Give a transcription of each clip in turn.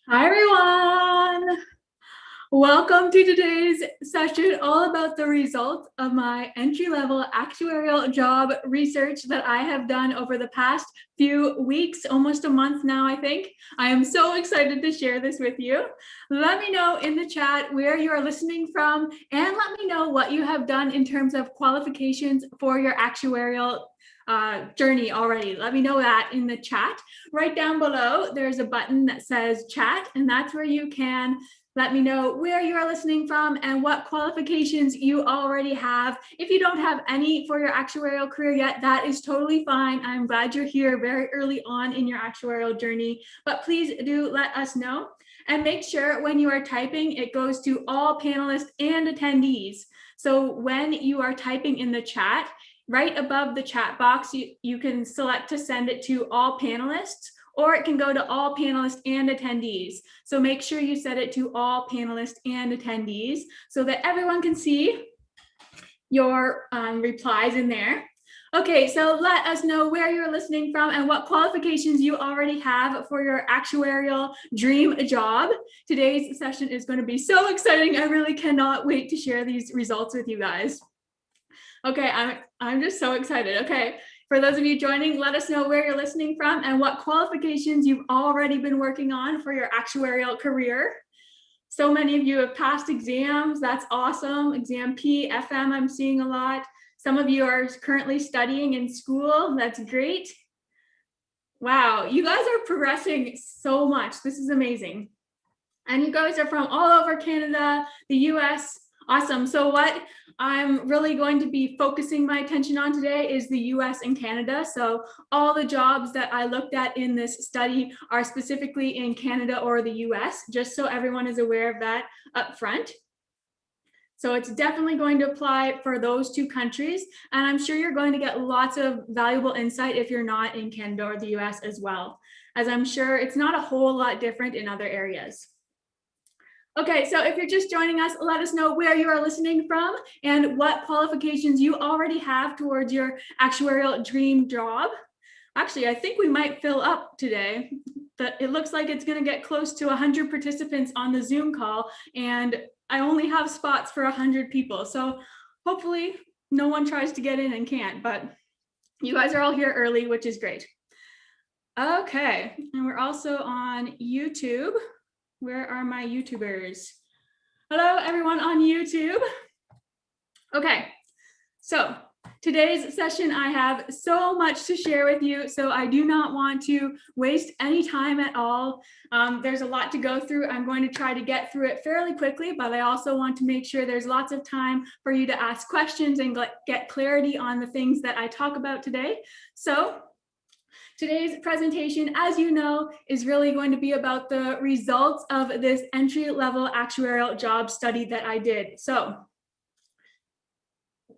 Hi, everyone. Welcome to today's session all about the results of my entry-level actuarial job research that I have done over the past few weeks, almost a month now, I think. I am so excited to share this with you. Let me know in the chat where you are listening from, and let me know what you have done in terms of qualifications for your actuarial journey already. Let me know that in the chat. Right down below, there's a button that says chat, and that's where you can let me know where you are listening from and what qualifications you already have. If you don't have any for your actuarial career yet, that is totally fine. I'm glad you're here very early on in your actuarial journey, but please do let us know. And make sure when you are typing, it goes to all panelists and attendees. So when you are typing in the chat, right above the chat box, you can select to send it to all panelists, or it can go to all panelists and attendees. So make sure you set it to all panelists and attendees so that everyone can see your replies in there. Okay, so let us know where you're listening from and what qualifications you already have for your actuarial dream job. Today's session is going to be so exciting. I really cannot wait to share these results with you guys. Okay, I'm just so excited. Okay, for those of you joining, let us know where you're listening from and what qualifications you've already been working on for your actuarial career. So many of you have passed exams. That's awesome. Exam P, FM, I'm seeing a lot. Some of you are currently studying in school. That's great. Wow, you guys are progressing so much. This is amazing. And you guys are from all over Canada, the US. Awesome. So what I'm really going to be focusing my attention on today is the US and Canada. So all the jobs that I looked at in this study are specifically in Canada or the US, just so everyone is aware of that up front. So it's definitely going to apply for those two countries. And I'm sure you're going to get lots of valuable insight if you're not in Canada or the US as well, as I'm sure it's not a whole lot different in other areas. Okay, so if you're just joining us, let us know where you are listening from and what qualifications you already have towards your actuarial dream job. Actually, I think we might fill up today. It looks like it's going to get close to 100 participants on the Zoom call, and I only have spots for 100 people. So hopefully no one tries to get in and can't, but you guys are all here early, which is great. Okay, and we're also on YouTube. Where are my YouTubers? Hello, everyone on YouTube. Okay, so today's session, I have so much to share with you, so I do not want to waste any time at all. There's a lot to go through. I'm going to try to get through it fairly quickly, but I also want to make sure there's lots of time for you to ask questions and get clarity on the things that I talk about today. So today's presentation, as you know, is really going to be about the results of this entry-level actuarial job study that I did. So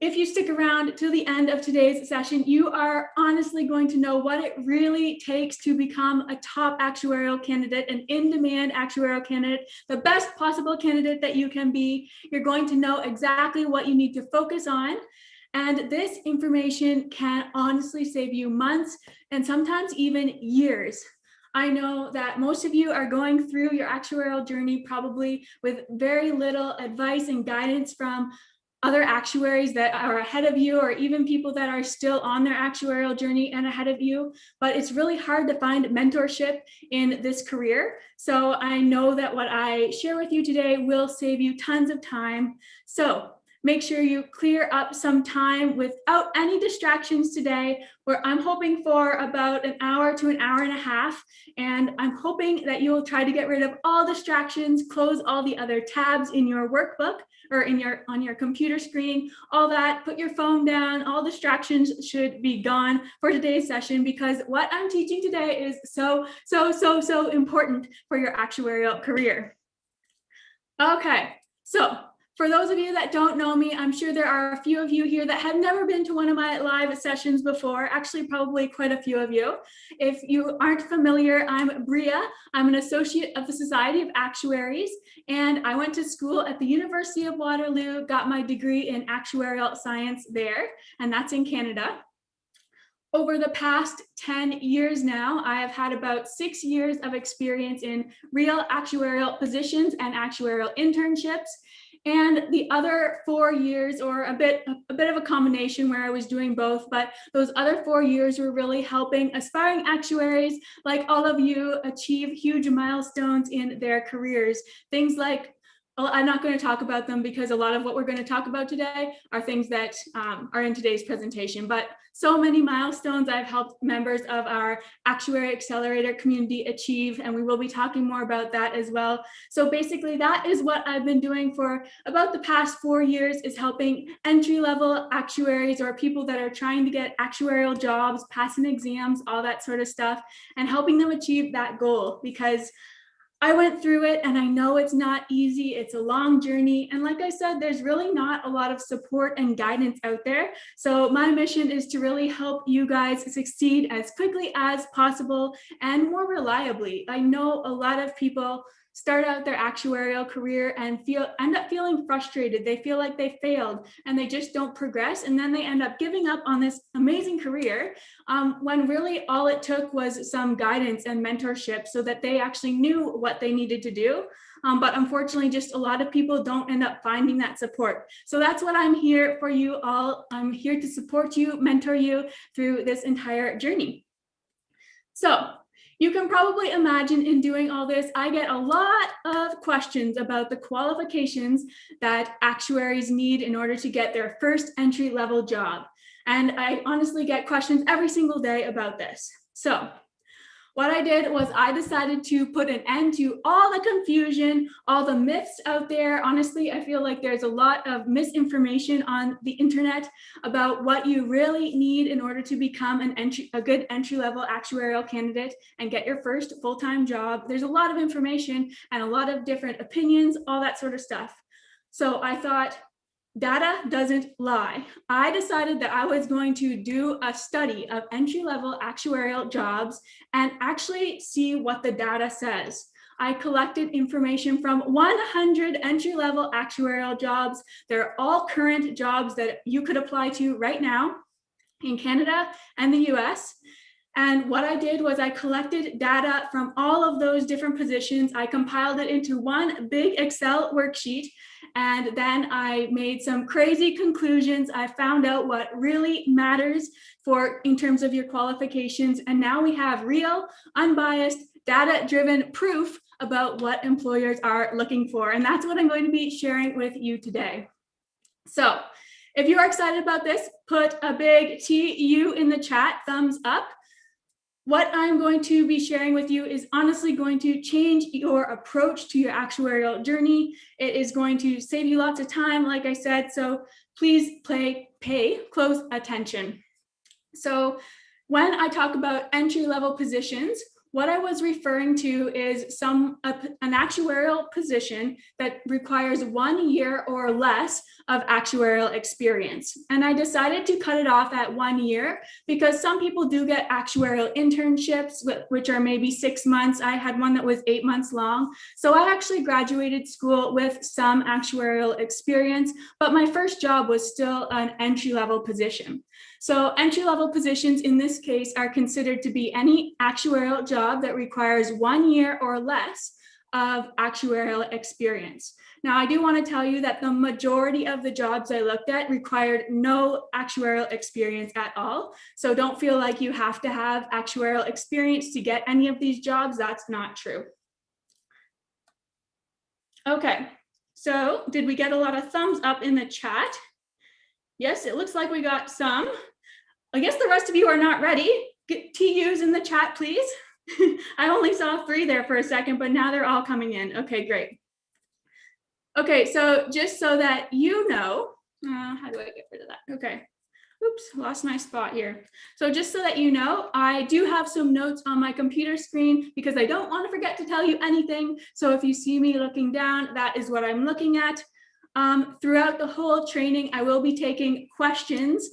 if you stick around to the end of today's session, you are honestly going to know what it really takes to become a top actuarial candidate, an in-demand actuarial candidate, the best possible candidate that you can be. You're going to know exactly what you need to focus on. And this information can honestly save you months and sometimes even years. I know that most of you are going through your actuarial journey probably with very little advice and guidance from other actuaries that are ahead of you, or even people that are still on their actuarial journey and ahead of you. But it's really hard to find mentorship in this career. So I know that what I share with you today will save you tons of time. So make sure you clear up some time without any distractions today, where I'm hoping for about an hour to an hour and a half. And I'm hoping that you'll try to get rid of all distractions, close all the other tabs in your workbook or on your computer screen, all that, put your phone down. All distractions should be gone for today's session, because what I'm teaching today is so important for your actuarial career. Okay, so for those of you that don't know me, I'm sure there are a few of you here that have never been to one of my live sessions before, actually probably quite a few of you. If you aren't familiar, I'm Bria. I'm an associate of the Society of Actuaries, and I went to school at the University of Waterloo, got my degree in actuarial science there, and that's in Canada. Over the past 10 years now, I have had about 6 years of experience in real actuarial positions and actuarial internships. And the other 4 years, or a bit of a combination where I was doing both, but those other 4 years were really helping aspiring actuaries like all of you achieve huge milestones in their careers. Things like, well, I'm not going to talk about them because a lot of what we're going to talk about today are things that are in today's presentation, but so many milestones I've helped members of our Actuary Accelerator community achieve, and we will be talking more about that as well. So basically that is what I've been doing for about the past 4 years, is helping entry-level actuaries or people that are trying to get actuarial jobs, passing exams, all that sort of stuff, and helping them achieve that goal, because I went through it and I know it's not easy. It's a long journey. And like I said, there's really not a lot of support and guidance out there. So my mission is to really help you guys succeed as quickly as possible and more reliably. I know a lot of people start out their actuarial career and end up feeling frustrated. They feel like they failed and they just don't progress. And then they end up giving up on this amazing career when really all it took was some guidance and mentorship so that they actually knew what they needed to do. But unfortunately, just a lot of people don't end up finding that support. So that's what I'm here for you all. I'm here to support you, mentor you through this entire journey. So you can probably imagine in doing all this, I get a lot of questions about the qualifications that actuaries need in order to get their first entry-level job. And I honestly get questions every single day about this. So what I did was I decided to put an end to all the confusion, all the myths out there. Honestly, I feel like there's a lot of misinformation on the internet about what you really need in order to become a good entry-level actuarial candidate and get your first full-time job. There's a lot of information and a lot of different opinions, all that sort of stuff. So I thought, data doesn't lie. I decided that I was going to do a study of entry-level actuarial jobs and actually see what the data says. I collected information from 100 entry-level actuarial jobs. They're all current jobs that you could apply to right now in Canada and the US. And what I did was I collected data from all of those different positions. I compiled it into one big Excel worksheet, and then I made some crazy conclusions. I found out what really matters in terms of your qualifications. And now we have real, unbiased, data-driven proof about what employers are looking for. And that's what I'm going to be sharing with you today. So if you are excited about this, put a big TU in the chat, thumbs up. What I'm going to be sharing with you is honestly going to change your approach to your actuarial journey. It is going to save you lots of time, like I said, so please pay close attention. So when I talk about entry-level positions, what I was referring to is an actuarial position that requires 1 year or less of actuarial experience. And I decided to cut it off at 1 year because some people do get actuarial internships, which are maybe 6 months. I had one that was 8 months long. So I actually graduated school with some actuarial experience, but my first job was still an entry-level position. So entry-level positions in this case are considered to be any actuarial job that requires 1 year or less of actuarial experience. Now, I do want to tell you that the majority of the jobs I looked at required no actuarial experience at all. So don't feel like you have to have actuarial experience to get any of these jobs. That's not true. Okay, so did we get a lot of thumbs up in the chat? Yes, it looks like we got some. I guess the rest of you are not ready. Get TUs in the chat, please. I only saw 3 there for a second, but now they're all coming in. Okay, great. Okay, so just so that you know, how do I get rid of that? Okay. Oops, lost my spot here. So just so that you know, I do have some notes on my computer screen because I don't want to forget to tell you anything. So if you see me looking down, that is what I'm looking at. Throughout the whole training, I will be taking questions.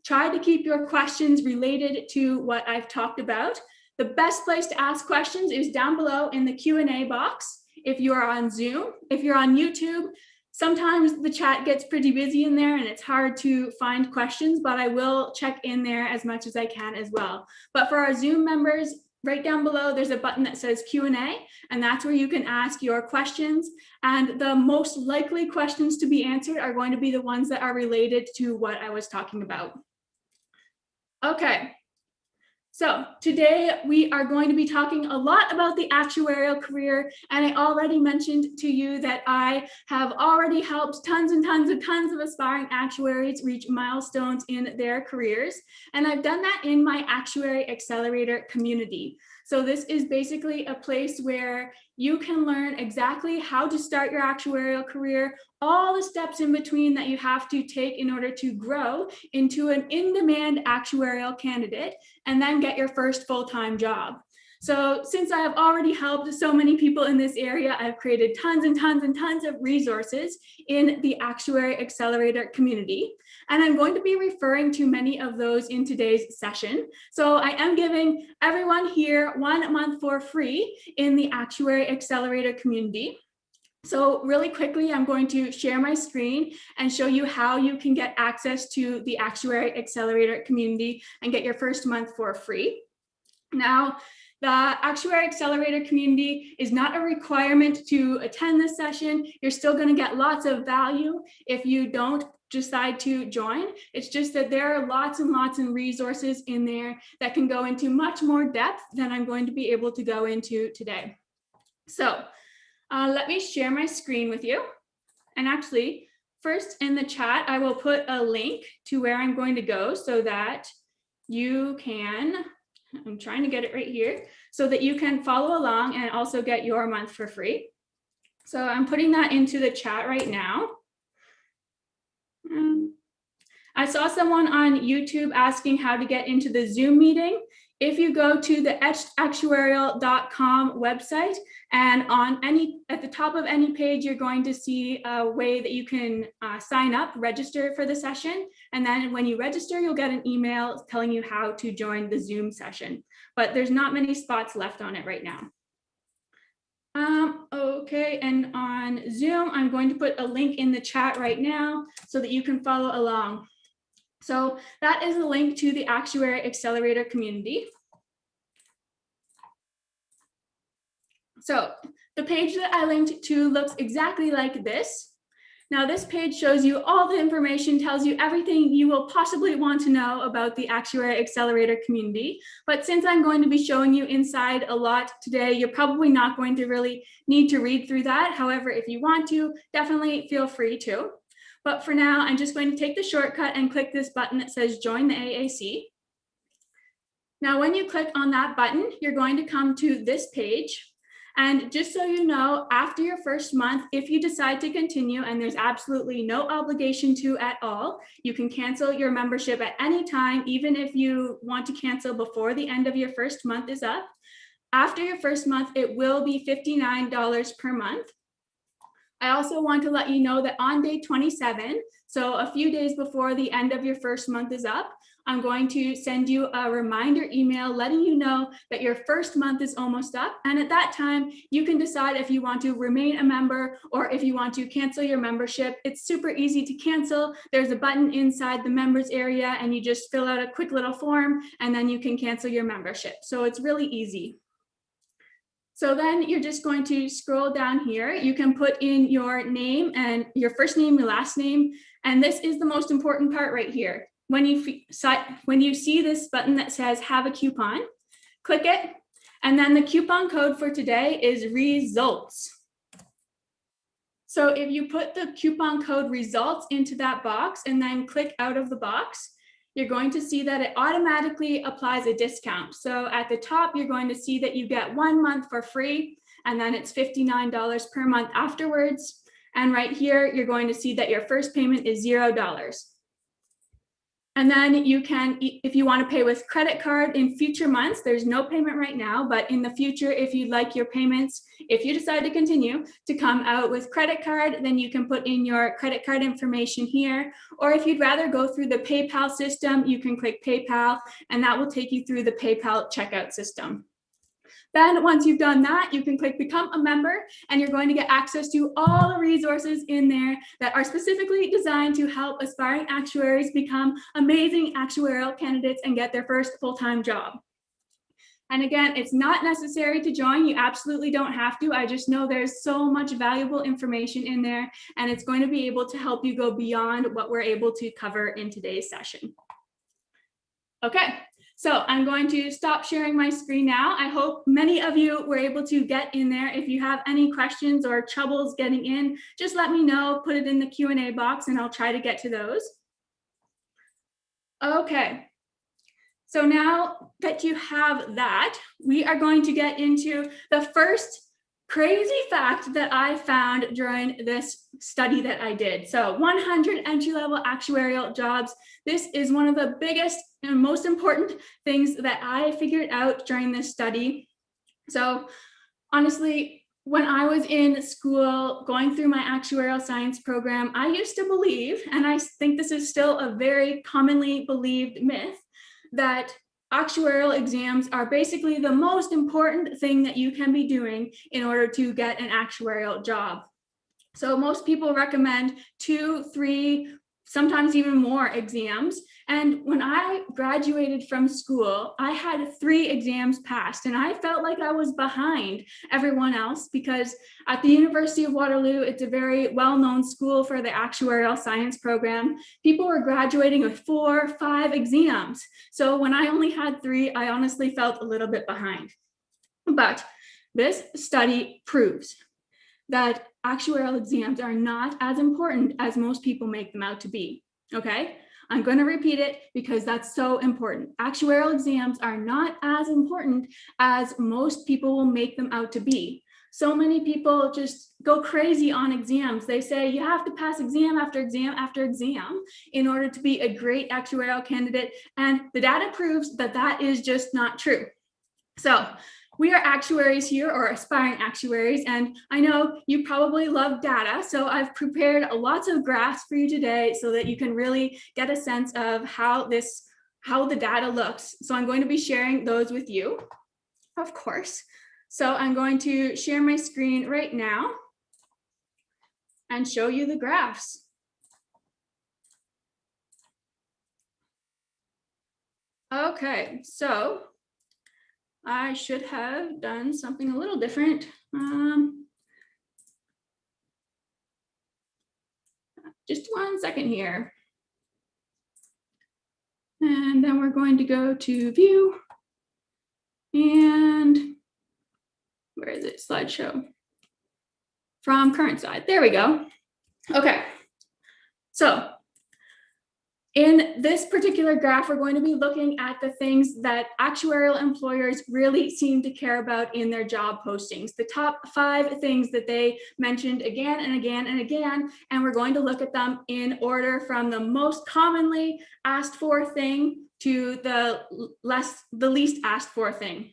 Try to keep your questions related to what I've talked about. The best place to ask questions is down below in the Q&A box. If you are on Zoom, if you're on YouTube, Sometimes the chat gets pretty busy in there and it's hard to find questions, but I will check in there as much as I can as well. But for our Zoom members, right down below, there's a button that says Q&A, and that's where you can ask your questions. And the most likely questions to be answered are going to be the ones that are related to what I was talking about. Okay. So today we are going to be talking a lot about the actuarial career, and I already mentioned to you that I have already helped tons of aspiring actuaries reach milestones in their careers, and I've done that in my Actuary Accelerator community. So this is basically a place where you can learn exactly how to start your actuarial career, all the steps in between that you have to take in order to grow into an in-demand actuarial candidate, and then get your first full-time job. So since I have already helped so many people in this area, I've created tons of resources in the Actuary Accelerator community. And I'm going to be referring to many of those in today's session. So I am giving everyone here 1 month for free in the Actuary Accelerator community. So really quickly, I'm going to share my screen and show you how you can get access to the Actuary Accelerator community and get your first month for free. Now, the Actuary Accelerator community is not a requirement to attend this session. You're still going to get lots of value if you don't decide to join. It's just that there are lots and resources in there that can go into much more depth than I'm going to be able to go into today. So let me share my screen with you. And actually, first in the chat, I will put a link to where I'm going to go so that you can, I'm trying to get it right here, so that you can follow along and also get your month for free. So I'm putting that into the chat right now. I saw someone on YouTube asking how to get into the Zoom meeting. If you go to the actuarial.com website, and at the top of any page, you're going to see a way that you can sign up, register for the session. And then when you register, you'll get an email telling you how to join the Zoom session. But there's not many spots left on it right now. Okay, and on Zoom, I'm going to put a link in the chat right now so that you can follow along. So that is a link to the Actuary Accelerator community. So the page that I linked to looks exactly like this. Now this page shows you all the information, tells you everything you will possibly want to know about the Actuary Accelerator community. But since I'm going to be showing you inside a lot today, you're probably not going to really need to read through that. However, if you want to, definitely feel free to. But for now, I'm just going to take the shortcut and click this button that says Join the AAC. Now, when you click on that button, you're going to come to this page. And just so you know, after your first month, if you decide to continue, and there's absolutely no obligation to at all, you can cancel your membership at any time, even if you want to cancel before the end of your first month is up. After your first month, it will be $59 per month. I also want to let you know that on day 27, so a few days before the end of your first month is up, I'm going to send you a reminder email letting you know that your first month is almost up. And at that time, you can decide if you want to remain a member or if you want to cancel your membership. It's super easy to cancel. There's a button inside the members area and you just fill out a quick little form and then you can cancel your membership. So it's really easy. So then you're just going to scroll down here. You can put in your name and your first name, your last name. And this is the most important part right here. When you see this button that says have a coupon, click it. And then the coupon code for today is results. So if you put the coupon code results into that box and then click out of the box, you're going to see that it automatically applies a discount. So at the top, you're going to see that you get 1 month for free, and then it's $59 per month afterwards. And right here, you're going to see that your first payment is $0. And then you can, if you want to pay with credit card in future months, there's no payment right now, but in the future, if you'd like your payments, if you decide to continue to come out with credit card, then you can put in your credit card information here. Or if you'd rather go through the PayPal system, you can click PayPal, and that will take you through the PayPal checkout system. Then once you've done that, you can click become a member, and you're going to get access to all the resources in there that are specifically designed to help aspiring actuaries become amazing actuarial candidates and get their first full-time job. And again, it's not necessary to join. You absolutely don't have to. I just know there's so much valuable information in there, and it's going to be able to help you go beyond what we're able to cover in today's session. Okay, so I'm going to stop sharing my screen now. I hope many of you were able to get in there. If you have any questions or troubles getting in, just let me know, put it in the Q&A box, and I'll try to get to those. Okay. So now that you have that, we are going to get into the first crazy fact that I found during this study that I did. So 100 entry-level actuarial jobs. This is one of the biggest and most important things that I figured out during this study. So honestly, when I was in school going through my actuarial science program, I used to believe, and I think this is still a very commonly believed myth, that actuarial exams are basically the most important thing that you can be doing in order to get an actuarial job. So most people recommend 2, 3, sometimes even more exams. And when I graduated from school, I had 3 exams passed, and I felt like I was behind everyone else because at the University of Waterloo, it's a very well-known school for the actuarial science program. People were graduating with 4, 5 exams. So when I only had 3, I honestly felt a little bit behind. But this study proves that actuarial exams are not as important as most people make them out to be, okay? I'm going to repeat it because that's so important. Actuarial exams are not as important as most people will make them out to be. So many people just go crazy on exams. They say you have to pass exam after exam after exam in order to be a great actuarial candidate, and the data proves that that is just not true. So we are actuaries here, or aspiring actuaries, and I know you probably love data, so I've prepared lots of graphs for you today so that you can really get a sense of how the data looks. So I'm going to be sharing those with you, of course. So I'm going to share my screen right now and show you the graphs. Okay, so I should have done something a little different. Just 1 second here. And then we're going to go to view. And where is it? Slideshow. From current slide. There we go. Okay. So in this particular graph, we're going to be looking at the things that actuarial employers really seem to care about in their job postings, the top 5 things that they mentioned again and again and again, and we're going to look at them in order from the most commonly asked for thing to the least asked for thing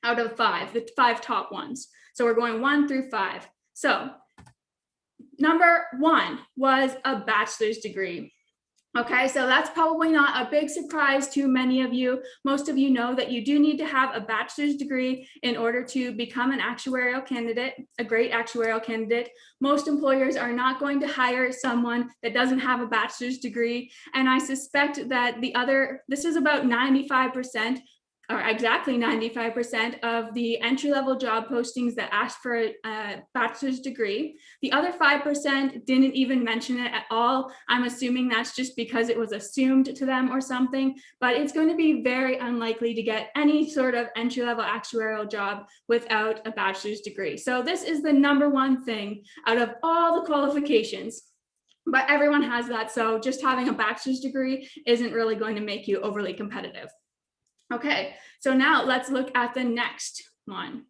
out of 5, the 5 top ones. So we're going 1 through 5. So number 1 was a bachelor's degree. Okay, so that's probably not a big surprise to many of you. Most of you know that you do need to have a bachelor's degree in order to become an actuarial candidate, a great actuarial candidate. Most employers are not going to hire someone that doesn't have a bachelor's degree. And I suspect that this is about 95%, or exactly 95% of the entry-level job postings that asked for a bachelor's degree. The other 5% didn't even mention it at all. I'm assuming that's just because it was assumed to them or something, but it's going to be very unlikely to get any sort of entry-level actuarial job without a bachelor's degree. So this is the number 1 thing out of all the qualifications. But everyone has that, so just having a bachelor's degree isn't really going to make you overly competitive. Okay, so now let's look at the next one.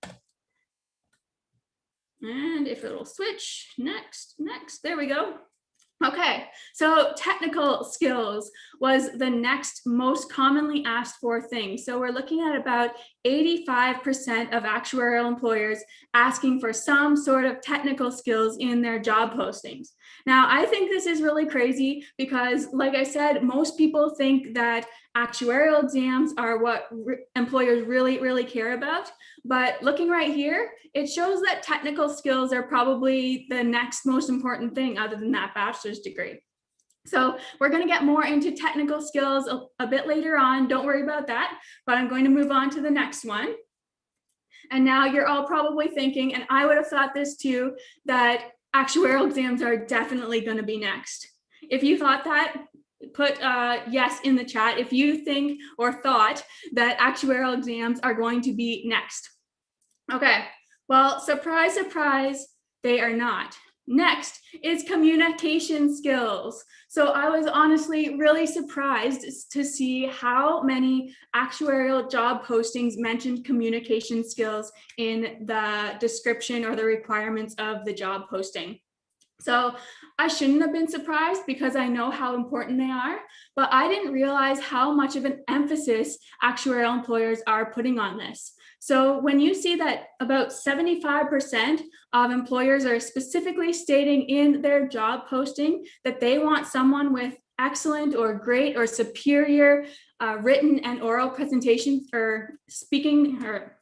And if it'll switch, next, there we go. Okay, so technical skills was the next most commonly asked for thing. So we're looking at about 85% of actuarial employers asking for some sort of technical skills in their job postings. Now, I think this is really crazy because, like I said, most people think that actuarial exams are what employers really care about. But looking right here, it shows that technical skills are probably the next most important thing other than that bachelor's degree. So we're going to get more into technical skills a bit later on. Don't worry about that, but I'm going to move on to the next one. And now you're all probably thinking, and I would have thought this too, that actuarial exams are definitely going to be next. If you thought that, put yes in the chat if you think or thought that actuarial exams are going to be next. Okay, well, surprise, surprise, they are not. Next is communication skills. So I was honestly really surprised to see how many actuarial job postings mentioned communication skills in the description or the requirements of the job posting. So I shouldn't have been surprised because I know how important they are, but I didn't realize how much of an emphasis actuarial employers are putting on this. So when you see that about 75% of employers are specifically stating in their job posting that they want someone with excellent or great or superior written and oral presentations or speaking or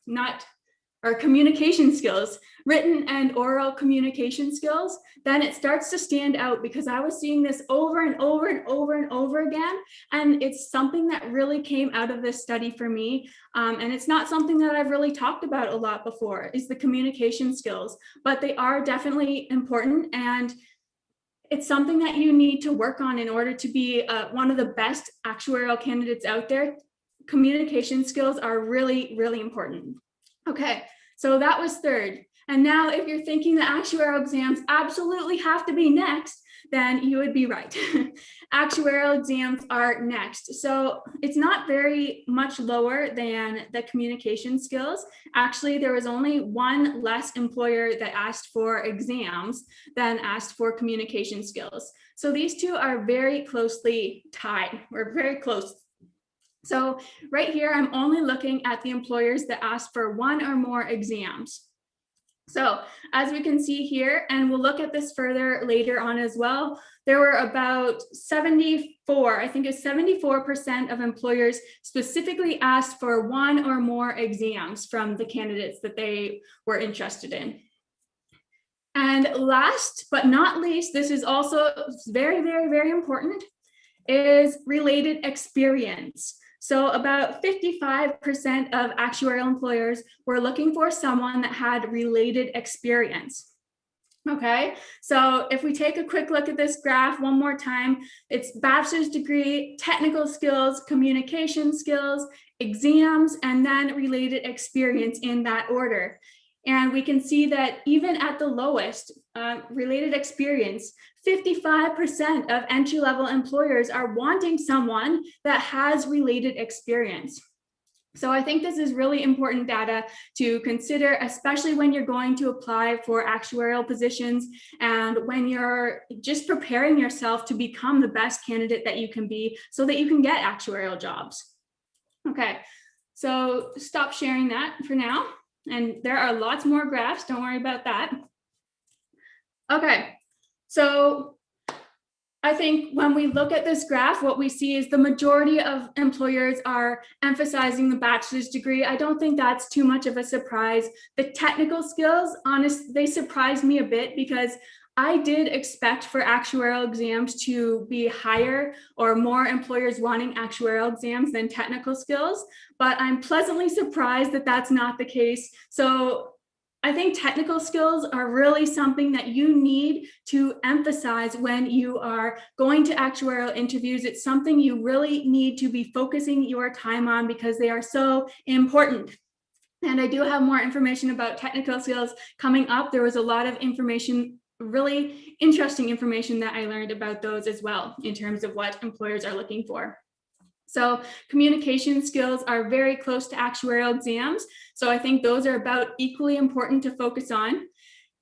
communication skills, written and oral communication skills, then it starts to stand out because I was seeing this over and over and over and over again. And it's something that really came out of this study for me. And it's not something that I've really talked about a lot before, is the communication skills, but they are definitely important. And it's something that you need to work on in order to be one of the best actuarial candidates out there. Communication skills are really important. Okay, so that was third. And now if you're thinking the actuarial exams absolutely have to be next, then you would be right. Actuarial exams are next. So it's not very much lower than the communication skills. Actually, there was only one less employer that asked for exams than asked for communication skills. So these two are very closely tied. We're very close. So right here, I'm only looking at the employers that asked for one or more exams. So as we can see here, and we'll look at this further later on as well, there were about 74, I think it's 74% of employers specifically asked for one or more exams from the candidates that they were interested in. And last but not least, this is also very important, is related experience. So about 55% of actuarial employers were looking for someone that had related experience. Okay, so if we take a quick look at this graph one more time, it's bachelor's degree, technical skills, communication skills, exams, and then related experience in that order. And we can see that even at the lowest related experience, 55% of entry-level employers are wanting someone that has related experience. So I think this is really important data to consider, especially when you're going to apply for actuarial positions and when you're just preparing yourself to become the best candidate that you can be so that you can get actuarial jobs. Okay, so stop sharing that for now. And there are lots more graphs, don't worry about that. Okay, so I think when we look at this graph, what we see is the majority of employers are emphasizing the bachelor's degree. I don't think that's too much of a surprise. The technical skills, they surprised me a bit because I did expect for actuarial exams to be higher or more employers wanting actuarial exams than technical skills, but I'm pleasantly surprised that that's not the case. So I think technical skills are really something that you need to emphasize when you are going to actuarial interviews. It's something you really need to be focusing your time on because they are so important. And I do have more information about technical skills coming up. There was a lot of information, really interesting information that I learned about those as well in terms of what employers are looking for. So communication skills are very close to actuarial exams. So I think those are about equally important to focus on.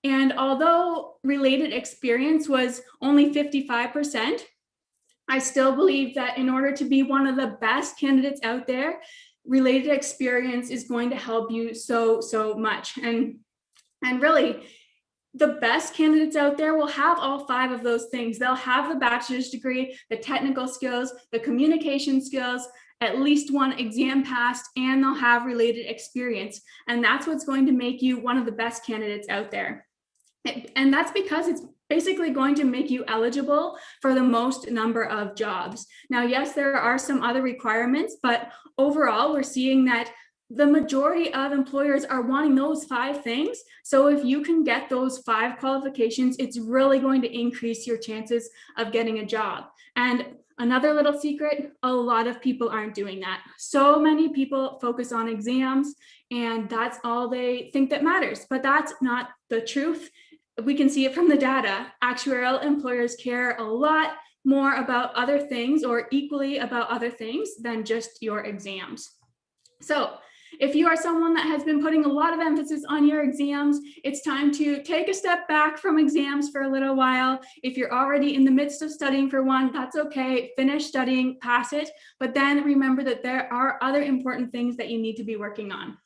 And although related experience was only 55%, I still believe that in order to be one of the best candidates out there, related experience is going to help you so much. And really, the best candidates out there will have all 5 of those things. They'll have the bachelor's degree, the technical skills, the communication skills, at least 1 exam passed, and they'll have related experience. And that's what's going to make you one of the best candidates out there. And that's because it's basically going to make you eligible for the most number of jobs. Now, yes, there are some other requirements, but overall, we're seeing that the majority of employers are wanting those 5 things. So if you can get those 5 qualifications, it's really going to increase your chances of getting a job. And another little secret, a lot of people aren't doing that. So many people focus on exams, and that's all they think that matters, but that's not the truth. We can see it from the data. Actuarial employers care a lot more about other things, or equally about other things, than just your exams. So if you are someone that has been putting a lot of emphasis on your exams, it's time to take a step back from exams for a little while. If you're already in the midst of studying for one, that's okay. Finish studying, pass it, but then remember that there are other important things that you need to be working on.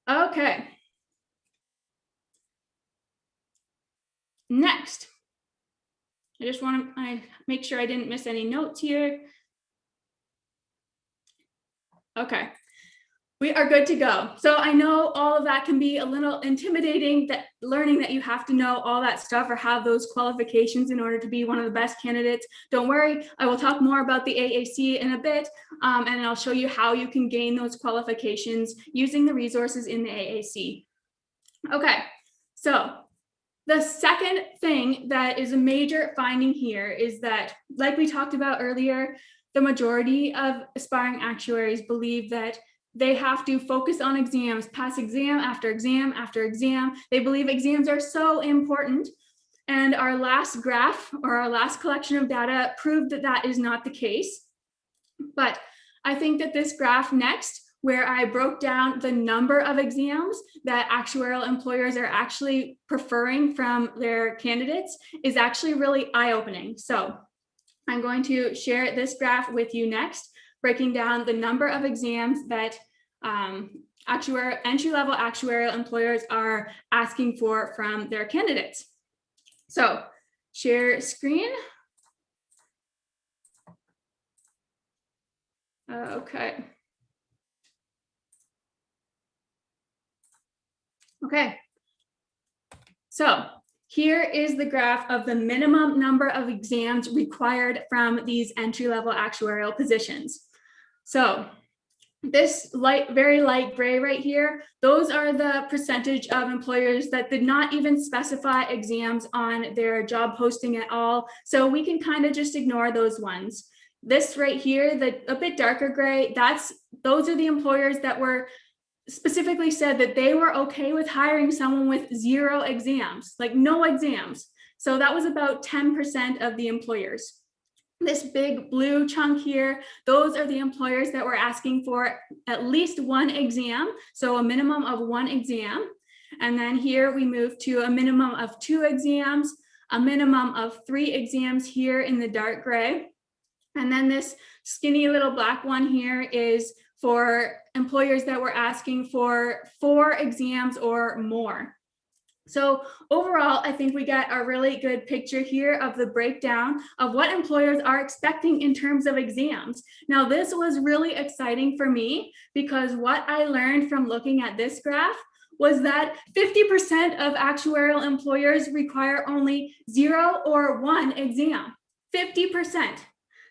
Okay. Next, I just want to make sure I didn't miss any notes here. Okay, we are good to go. So I know all of that can be a little intimidating, that learning that you have to know all that stuff or have those qualifications in order to be one of the best candidates. Don't worry, I will talk more about the AAC in a bit, and I'll show you how you can gain those qualifications using the resources in the AAC. Okay, so the second thing that is a major finding here is that, like we talked about earlier, the majority of aspiring actuaries believe that they have to focus on exams, pass exam after exam after exam. They believe exams are so important. And our last graph, or our last collection of data, proved that that is not the case. But I think that this graph next, where I broke down the number of exams that actuarial employers are actually preferring from their candidates, is actually really eye-opening. So I'm going to share this graph with you next, breaking down the number of exams that entry-level actuarial employers are asking for from their candidates. So share screen. Okay. Okay, so here is the graph of the minimum number of exams required from these entry-level actuarial positions. So this very light gray right here, those are the percentage of employers that did not even specify exams on their job posting at all. So we can kind of just ignore those ones. This right here, a bit darker gray, those are the employers that were specifically said that they were okay with hiring someone with 0 exams, like no exams. So that was about 10% of the employers. This big blue chunk here, those are the employers that were asking for at least 1 exam, so a minimum of 1 exam. And then here we move to a minimum of 2 exams, a minimum of 3 exams here in the dark gray. And then this skinny little black one here is for employers that were asking for 4 exams or more. So overall, I think we get a really good picture here of the breakdown of what employers are expecting in terms of exams. Now, this was really exciting for me because what I learned from looking at this graph was that 50% of actuarial employers require only 0 or 1 exam, 50%.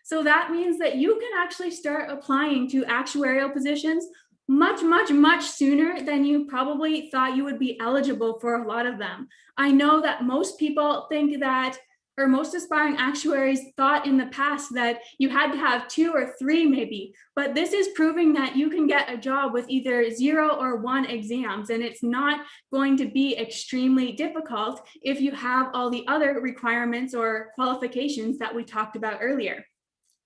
So that means that you can actually start applying to actuarial positions much sooner than you probably thought you would be eligible for a lot of them. I know that most people think that, or most aspiring actuaries thought in the past that you had to have 2 or 3 maybe, but this is proving that you can get a job with either 0 or 1 exams, and it's not going to be extremely difficult if you have all the other requirements or qualifications that we talked about earlier.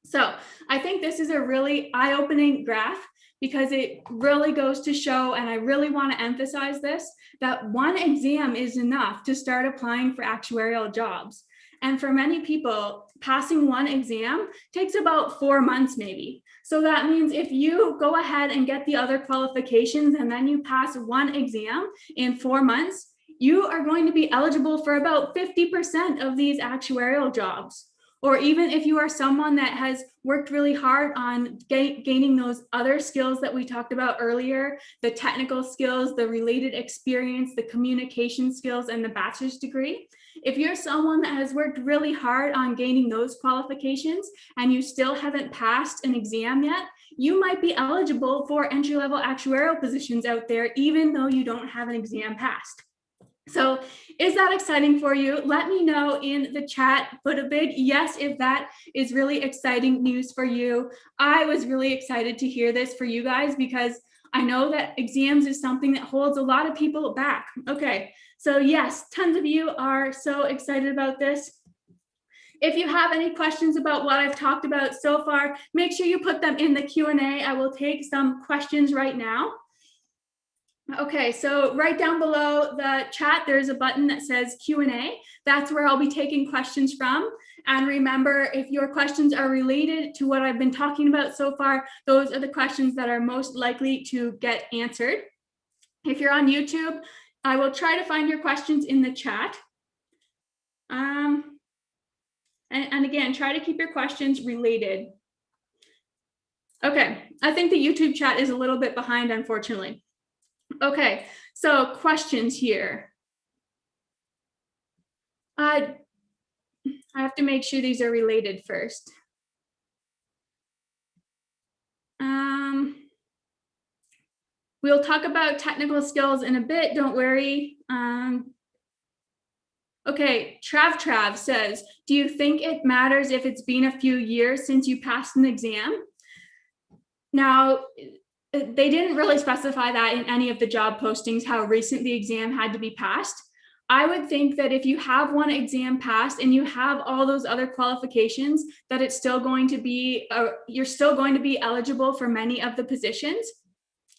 So I think this is a really eye-opening graph because it really goes to show, and I really want to emphasize this, that 1 exam is enough to start applying for actuarial jobs. And for many people, passing one exam takes about 4 months maybe. So that means if you go ahead and get the other qualifications and then you pass one exam in 4 months, you are going to be eligible for about 50% of these actuarial jobs. Or even if you are someone that has worked really hard on gaining those other skills that we talked about earlier, the technical skills, the related experience, the communication skills, and the bachelor's degree. If you're someone that has worked really hard on gaining those qualifications and you still haven't passed an exam yet, you might be eligible for entry-level actuarial positions out there, even though you don't have an exam passed. So is that exciting for you? Let me know in the chat. Put a big yes if that is really exciting news for you. I was really excited to hear this for you guys because I know that exams is something that holds a lot of people back. Okay, so yes, tons of you are so excited about this. If you have any questions about what I've talked about so far, make sure you put them in the Q&A. I will take some questions right now. Okay, so right down below the chat, there's a button that says Q&A. That's where I'll be taking questions from. And remember, if your questions are related to what I've been talking about so far, those are the questions that are most likely to get answered. If you're on YouTube, I will try to find your questions in the chat. And again, try to keep your questions related. Okay, I think the YouTube chat is a little bit behind, unfortunately. Okay, so questions here. I have to make sure these are related first. We'll talk about technical skills in a bit, don't worry. Okay, Trav says, do you think it matters if it's been a few years since you passed an exam? Now, they didn't really specify that in any of the job postings, how recent the exam had to be passed. I would think that if you have one exam passed and you have all those other qualifications, that it's still going to be, you're still going to be eligible for many of the positions.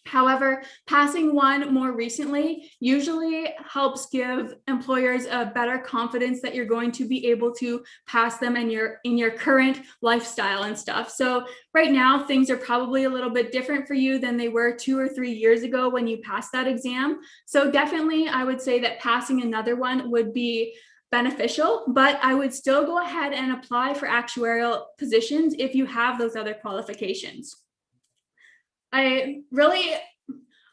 However, passing one more recently usually helps give employers a better confidence that you're going to be able to pass them in your current lifestyle and stuff. So right now, things are probably a little bit different for you than they were 2 or 3 years ago when you passed that exam. So definitely, I would say that passing another one would be beneficial, but I would still go ahead and apply for actuarial positions if you have those other qualifications. I really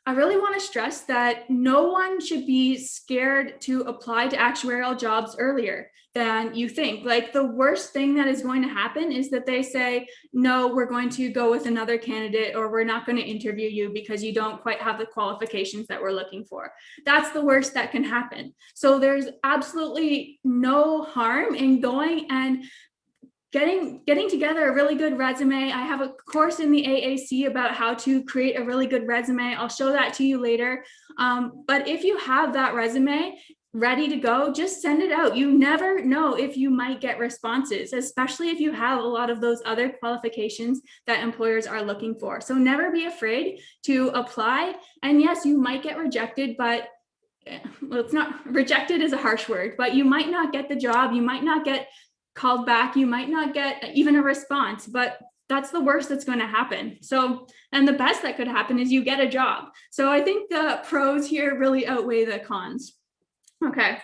want to stress that no one should be scared to apply to actuarial jobs earlier than you think. Like, the worst thing that is going to happen is that they say, no, we're going to go with another candidate, or we're not going to interview you because you don't quite have the qualifications that we're looking for. That's the worst that can happen. So there's absolutely no harm in going and getting together a really good resume. I have a course in the AAC about how to create a really good resume. I'll show that to you later. But if you have that resume ready to go, just send it out. You never know if you might get responses, especially if you have a lot of those other qualifications that employers are looking for. So never be afraid to apply. And yes, you might get rejected, but well, it's not, rejected is a harsh word, but you might not get the job. You might not get called back, you might not get even a response, but that's the worst that's going to happen. So, and the best that could happen is you get a job. So I think the pros here really outweigh the cons. Okay,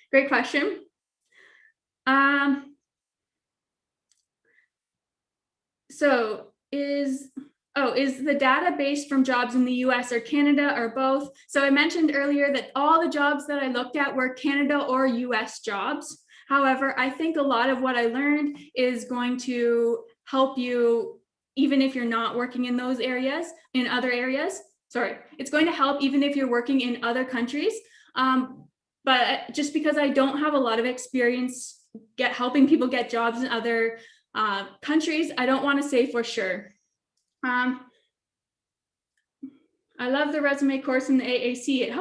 great question. So is the data based from jobs in the US or Canada or both? So I mentioned earlier that all the jobs that I looked at were Canada or US jobs. However, I think a lot of what I learned is going to help you even if you're not working in those areas, in other areas. Sorry, it's going to help even if you're working in other countries. But just because I don't have a lot of experience helping people get jobs in other countries, I don't want to say for sure. I love the resume course in the AAC. It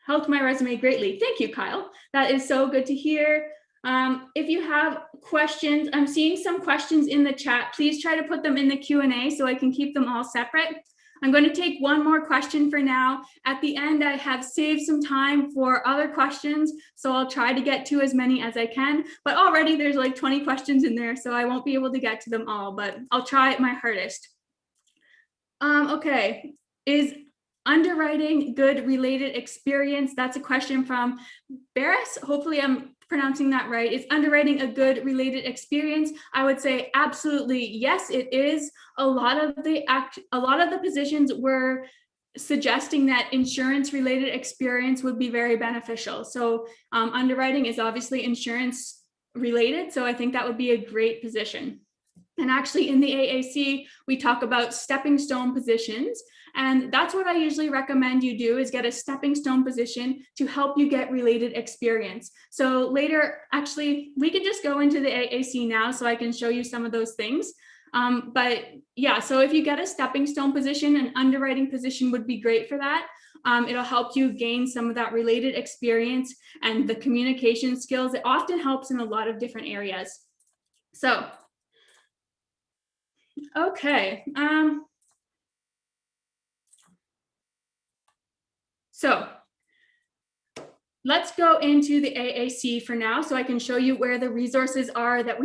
helped my resume greatly. Thank you, Kyle. That is so good to hear. If you have questions, I'm seeing some questions in the chat. Please try to put them in the Q&A so I can keep them all separate. I'm going to take one more question for now. At the end, I have saved some time for other questions, so I'll try to get to as many as I can, but already there's like 20 questions in there, so I won't be able to get to them all, but I'll try my hardest. Okay, is underwriting good related experience? That's a question from Barris. Hopefully I'm pronouncing that right. Is underwriting a good related experience? I would say absolutely yes, it is. A lot of the positions were suggesting that insurance related experience would be very beneficial. So underwriting is obviously insurance related, so I think that would be a great position. And actually in the AAC, we talk about stepping stone positions. And that's what I usually recommend you do, is get a stepping stone position to help you get related experience. So later, actually, we can just go into the AAC now so I can show you some of those things. But yeah, so if you get a stepping stone position, an underwriting position would be great for that. It'll help you gain some of that related experience and the communication skills. It often helps in a lot of different areas. So okay. So let's go into the AAC for now, so I can show you where the resources are that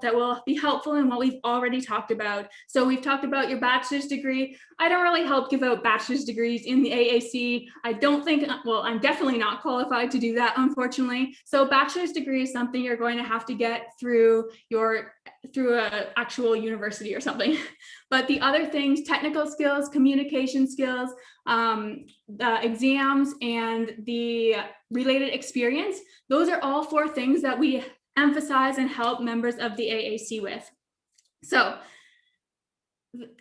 that will be helpful in what we've already talked about. So we've talked about your bachelor's degree. I don't really help give out bachelor's degrees in the AAC. I don't think, well, I'm definitely not qualified to do that, unfortunately. So bachelor's degree is something you're going to have to get through an actual university or something. But the other things, technical skills, communication skills, the exams, and the related experience, those are all 4 things that we emphasize and help members of the AAC with. So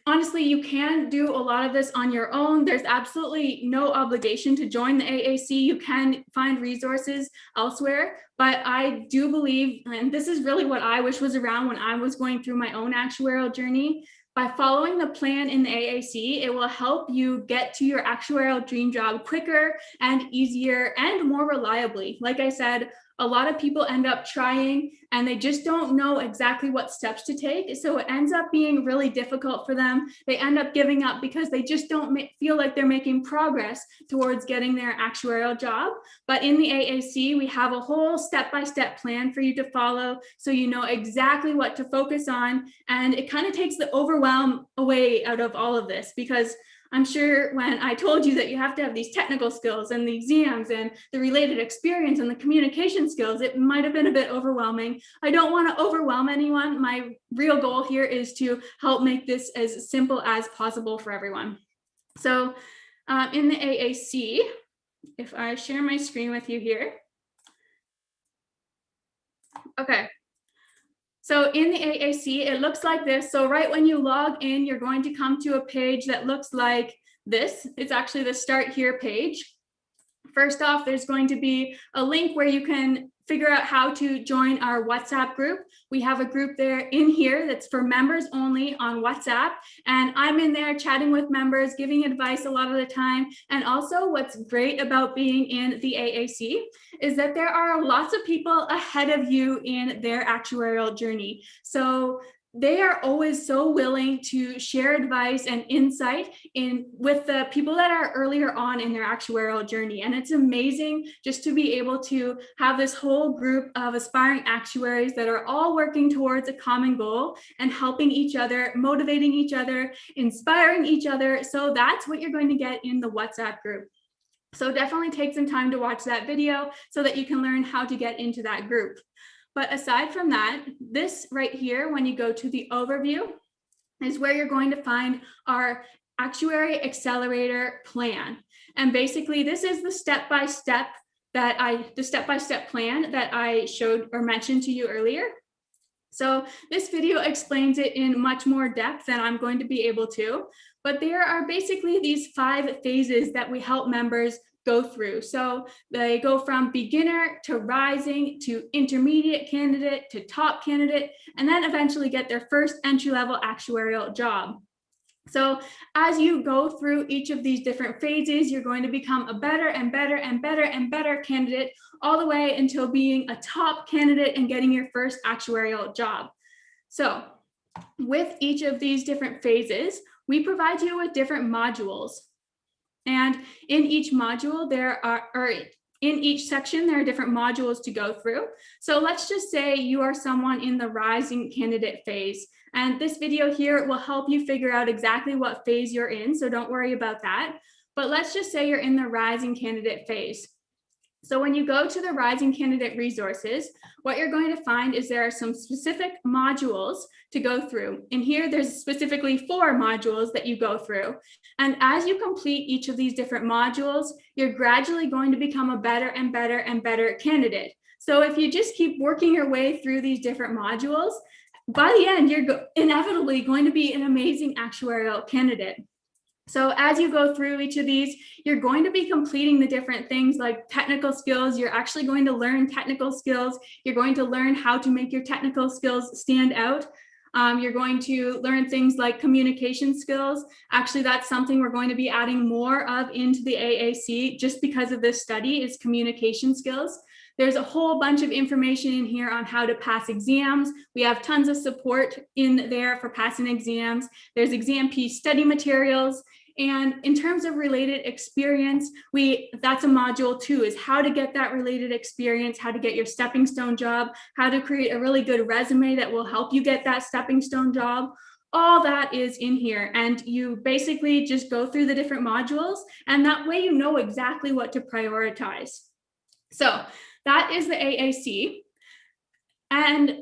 honestly, you can do a lot of this on your own. There's absolutely no obligation to join the AAC. You can find resources elsewhere, but I do believe, and this is really what I wish was around when I was going through my own actuarial journey, by following the plan in the AAC, it will help you get to your actuarial dream job quicker and easier and more reliably. Like I said, a lot of people end up trying and they just don't know exactly what steps to take. So it ends up being really difficult for them. They end up giving up because they just don't feel like they're making progress towards getting their actuarial job. But in the AAC, we have a whole step-by-step plan for you to follow, so you know exactly what to focus on. And it kind of takes the overwhelm away out of all of this, because I'm sure when I told you that you have to have these technical skills and the exams and the related experience and the communication skills, it might have been a bit overwhelming. I don't want to overwhelm anyone. My real goal here is to help make this as simple as possible for everyone. So in the AAC, if I share my screen with you here. Okay. So in the AAC, it looks like this. So right when you log in, you're going to come to a page that looks like this. It's actually the Start Here page. First off, there's going to be a link where you can figure out how to join our WhatsApp group. We have a group there in here that's for members only on WhatsApp. And I'm in there chatting with members, giving advice a lot of the time. And also what's great about being in the AAC is that there are lots of people ahead of you in their actuarial journey. So they are always so willing to share advice and insight with the people that are earlier on in their actuarial journey. And it's amazing just to be able to have this whole group of aspiring actuaries that are all working towards a common goal and helping each other, motivating each other, inspiring each other. So that's what you're going to get in the WhatsApp group. So definitely take some time to watch that video so that you can learn how to get into that group. But aside from that, this right here, when you go to the overview, is where you're going to find our Actuary Accelerator plan. And basically, this is the step-by-step plan that I showed or mentioned to you earlier. So this video explains it in much more depth than I'm going to be able to. But there are basically these 5 phases that we help members go through. So they go from beginner to rising to intermediate candidate to top candidate, and then eventually get their first entry-level actuarial job. So as you go through each of these different phases, you're going to become a better and better and better and better candidate, all the way until being a top candidate and getting your first actuarial job. So with each of these different phases, we provide you with different modules. And in each module, in each section, there are different modules to go through. So let's just say you are someone in the rising candidate phase. And this video here will help you figure out exactly what phase you're in. So don't worry about that. But let's just say you're in the rising candidate phase. So when you go to the rising candidate resources, what you're going to find is there are some specific modules to go through. And here there's specifically 4 modules that you go through. And as you complete each of these different modules, you're gradually going to become a better and better and better candidate. So if you just keep working your way through these different modules, by the end, you're inevitably going to be an amazing actuarial candidate. So as you go through each of these, you're going to be completing the different things like technical skills. You're actually going to learn technical skills. You're going to learn how to make your technical skills stand out. You're going to learn things like communication skills. Actually, that's something we're going to be adding more of into the AAC just because of this study is communication skills. There's a whole bunch of information in here on how to pass exams. We have tons of support in there for passing exams. There's exam piece study materials. And in terms of related experience, that's a module 2, is how to get that related experience, how to get your stepping stone job, how to create a really good resume that will help you get that stepping stone job. All that is in here. And you basically just go through the different modules, and that way you know exactly what to prioritize. So that is the AAC. And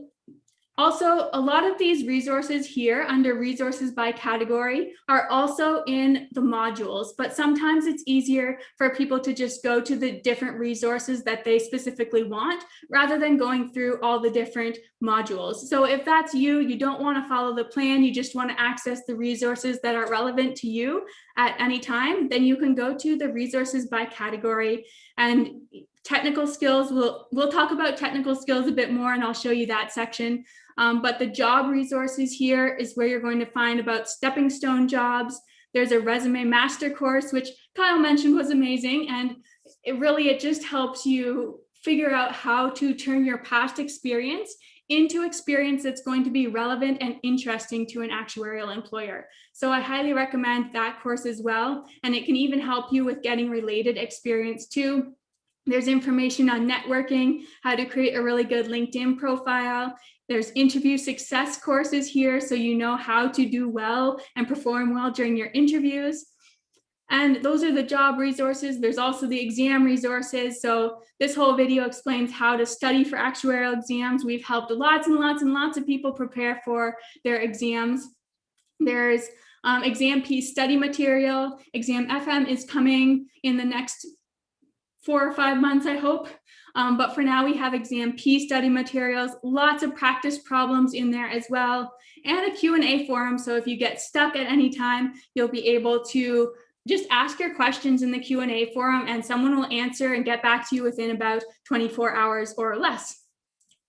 also, a lot of these resources here under resources by category are also in the modules, but sometimes it's easier for people to just go to the different resources that they specifically want rather than going through all the different modules. So if that's you, you don't want to follow the plan, you just want to access the resources that are relevant to you at any time, then you can go to the resources by category. And technical skills, we'll talk about technical skills a bit more, and I'll show you that section. But the job resources here is where you're going to find about stepping stone jobs. There's a resume master course, which Kyle mentioned was amazing. And it just helps you figure out how to turn your past experience into experience that's going to be relevant and interesting to an actuarial employer. So I highly recommend that course as well. And it can even help you with getting related experience too. There's information on networking, how to create a really good LinkedIn profile. There's interview success courses here, so you know how to do well and perform well during your interviews. And those are the job resources. There's also the exam resources. So this whole video explains how to study for actuarial exams. We've helped lots and lots and lots of people prepare for their exams. There's exam piece study material. Exam FM is coming in the next 4 or 5 months, I hope. But for now, we have exam P study materials, lots of practice problems in there as well, and a Q&A forum. So if you get stuck at any time, you'll be able to just ask your questions in the Q&A forum, and someone will answer and get back to you within about 24 hours or less.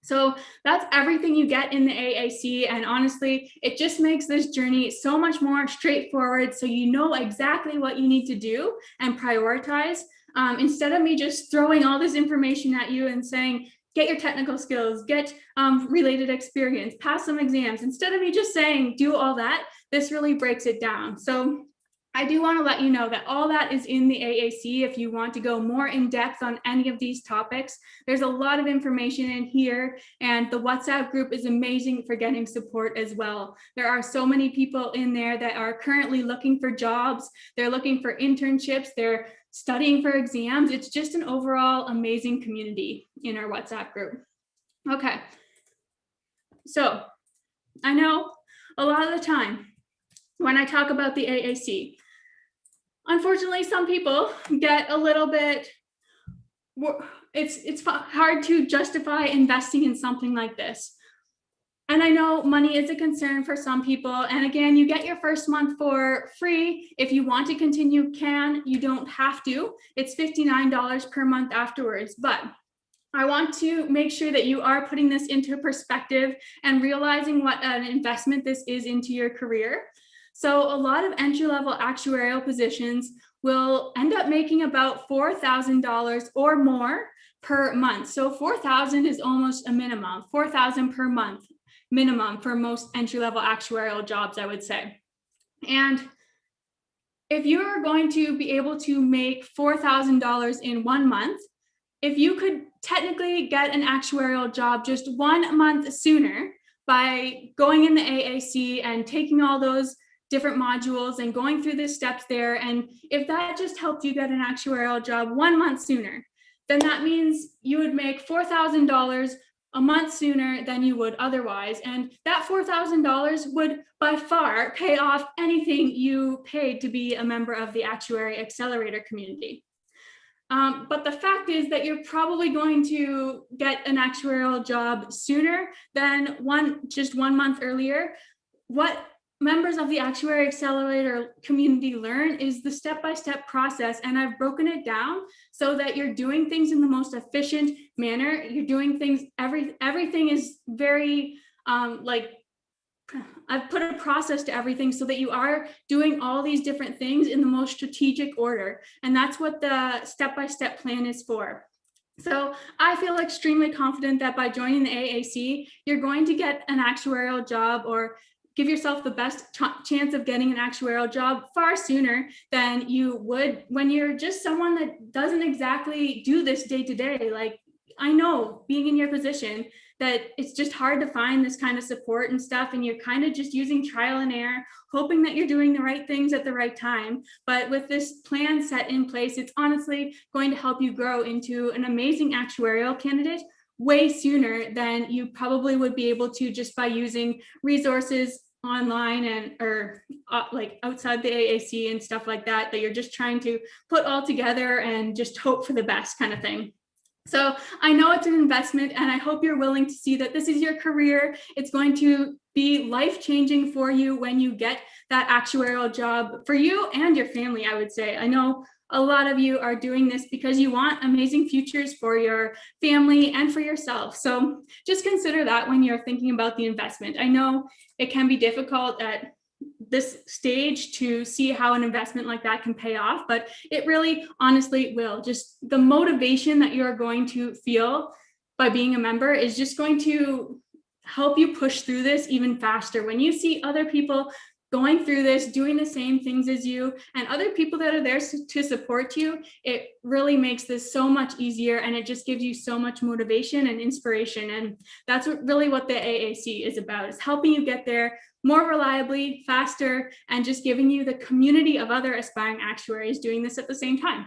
So that's everything you get in the AAC. And honestly, it just makes this journey so much more straightforward. So you know exactly what you need to do and prioritize. Instead of me just throwing all this information at you and saying, get your technical skills, get related experience, pass some exams. Instead of me just saying, do all that, this really breaks it down. So I do want to let you know that all that is in the AAC. If you want to go more in depth on any of these topics, there's a lot of information in here, and the WhatsApp group is amazing for getting support as well. There are so many people in there that are currently looking for jobs. They're looking for internships. They're studying for exams. It's just an overall amazing community in our WhatsApp group. Okay, so I know a lot of the time when I talk about the AAC, unfortunately, some people get a little bit, it's hard to justify investing in something like this. And I know money is a concern for some people. And again, you get your first month for free. If you want to continue, you don't have to. It's $59 per month afterwards. But I want to make sure that you are putting this into perspective and realizing what an investment this is into your career. So a lot of entry-level actuarial positions will end up making about $4,000 or more per month. So $4,000 is almost a minimum, $4,000 per month minimum for most entry-level actuarial jobs, I would say. And if you're going to be able to make $4,000 in 1 month, if you could technically get an actuarial job just 1 month sooner by going in the AAC and taking all those different modules and going through the steps there, and if that just helped you get an actuarial job 1 month sooner, then that means you would make $4,000 a month sooner than you would otherwise. And that $4,000 would by far pay off anything you paid to be a member of the Actuary Accelerator community. But the fact is that you're probably going to get an actuarial job sooner than just 1 month earlier. What members of the Actuary Accelerator community learn is the step-by-step process, and I've broken it down so that you're doing things in the most efficient manner. You're doing things, everything is very, I've put a process to everything so that you are doing all these different things in the most strategic order. And that's what the step-by-step plan is for. So I feel extremely confident that by joining the AAC, you're going to get an actuarial job, or give yourself the best chance of getting an actuarial job far sooner than you would when you're just someone that doesn't exactly do this day to day. Like, I know, being in your position, that it's just hard to find this kind of support and stuff, and you're kind of just using trial and error, hoping that you're doing the right things at the right time. But with this plan set in place, it's honestly going to help you grow into an amazing actuarial candidate way sooner than you probably would be able to just by using resources online and or like outside the AAC and stuff like that, that you're just trying to put all together and just hope for the best kind of thing. So I know it's an investment, and I hope you're willing to see that this is your career. It's going to be life-changing for you when you get that actuarial job, for you and your family, I would say. I know a lot of you are doing this because you want amazing futures for your family and for yourself. So just consider that when you're thinking about the investment. I know it can be difficult at this stage to see how an investment like that can pay off, but it really honestly will. Just the motivation that you're going to feel by being a member is just going to help you push through this even faster. When you see other people going through this, doing the same things as you, and other people that are there to support you, it really makes this so much easier, and it just gives you so much motivation and inspiration. And that's really what the AAC is about, is helping you get there more reliably, faster, and just giving you the community of other aspiring actuaries doing this at the same time.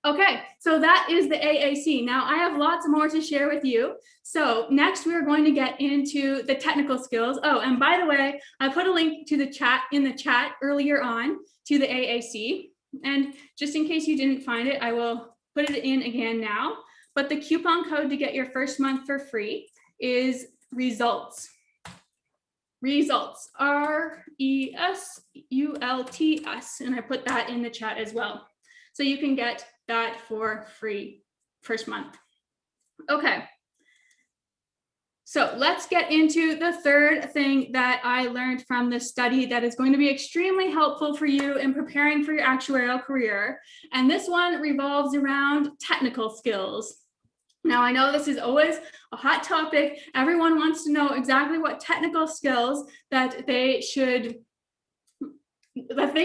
Okay, so that is the AAC. Now I have lots more to share with you. So next we're going to get into the technical skills. Oh, and by the way, I put a link to the chat in the chat earlier on to the AAC. And just in case you didn't find it, I will put it in again now. But the coupon code to get your first month for free is RESULTS. RESULTS, RESULTS, and I put that in the chat as well. So you can get that for free first month. Okay. So let's get into the third thing that I learned from this study that is going to be extremely helpful for you in preparing for your actuarial career. And this one revolves around technical skills. Now, I know this is always a hot topic. Everyone wants to know exactly what technical skills that they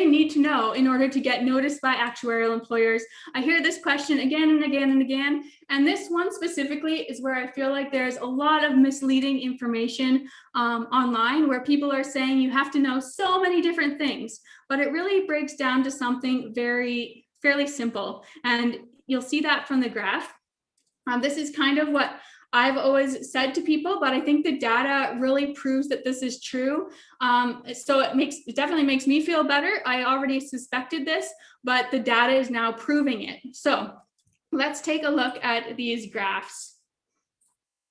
need to know in order to get noticed by actuarial employers. I hear this question again and again and again, and this one specifically is where I feel like there's a lot of misleading information online, where people are saying you have to know so many different things, but it really breaks down to something fairly simple, and you'll see that from the graph. This is kind of what I've always said to people, but I think the data really proves that this is true. So it definitely makes me feel better. I already suspected this, but the data is now proving it. So let's take a look at these graphs.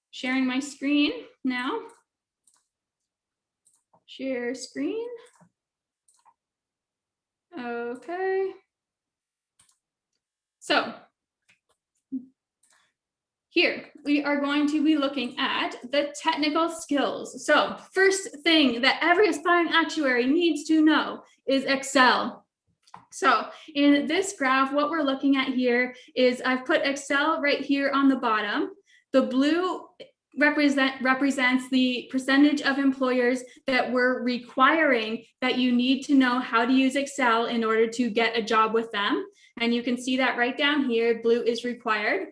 Sharing my screen now. Share screen. Okay. So here, we are going to be looking at the technical skills. So first thing that every aspiring actuary needs to know is Excel. So in this graph, what we're looking at here is I've put Excel right here on the bottom. The blue represents the percentage of employers that were requiring that you need to know how to use Excel in order to get a job with them. And you can see that right down here, blue is required.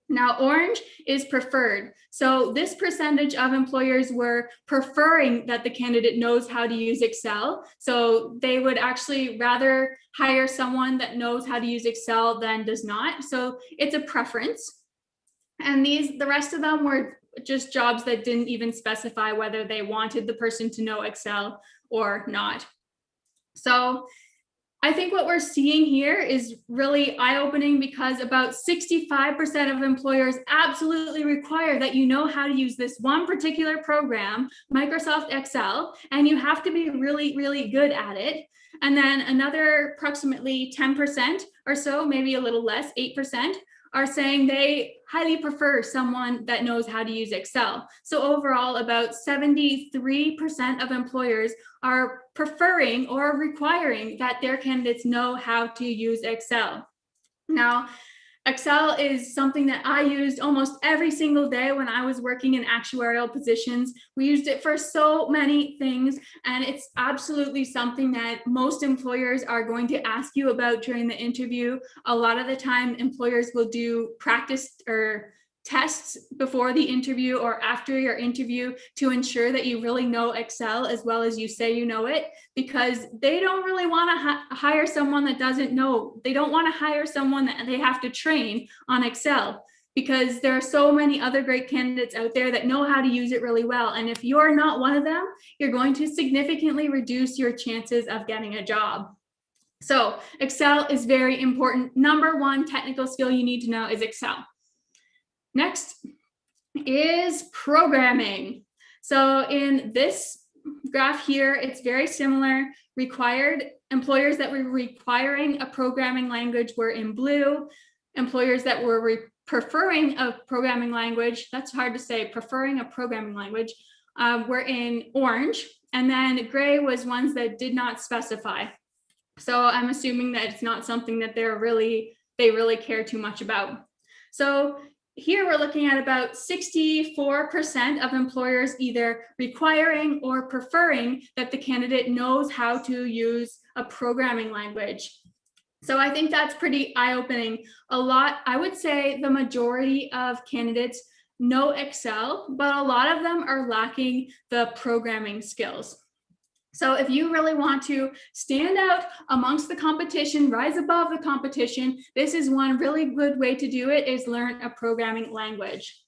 Now, orange is preferred. So this percentage of employers were preferring that the candidate knows how to use Excel. So they would actually rather hire someone that knows how to use Excel than does not. So it's a preference. And the rest of them were just jobs that didn't even specify whether they wanted the person to know Excel or not. So I think what we're seeing here is really eye-opening because about 65% of employers absolutely require that you know how to use this one particular program, Microsoft Excel, and you have to be really, really good at it. And then another approximately 10% or so, maybe a little less, 8%, are saying they highly prefer someone that knows how to use Excel. So overall, about 73% of employers are preferring or requiring that their candidates know how to use Excel. Now, Excel is something that I used almost every single day when I was working in actuarial positions. We used it for so many things, and it's absolutely something that most employers are going to ask you about during the interview. A lot of the time, employers will do practice or tests before the interview or after your interview to ensure that you really know Excel as well as you say you know it, because they don't really want to hire someone that doesn't know. They don't want to hire someone that they have to train on Excel, because there are so many other great candidates out there that know how to use it really well. And if you're not one of them, you're going to significantly reduce your chances of getting a job. So Excel is very important. Number one technical skill you need to know is Excel. Next is programming. So in this graph here, it's very similar. Required employers that were requiring a programming language were in blue. Employers that were preferring a programming language, that's hard to say, preferring a programming language, were in orange. And then gray was ones that did not specify. So I'm assuming that it's not something that they really care too much about. So here we're looking at about 64% of employers either requiring or preferring that the candidate knows how to use a programming language. So I think that's pretty eye-opening. I would say the majority of candidates know Excel, but a lot of them are lacking the programming skills. So if you really want to stand out amongst the competition, rise above the competition, this is one really good way to do it, is learn a programming language.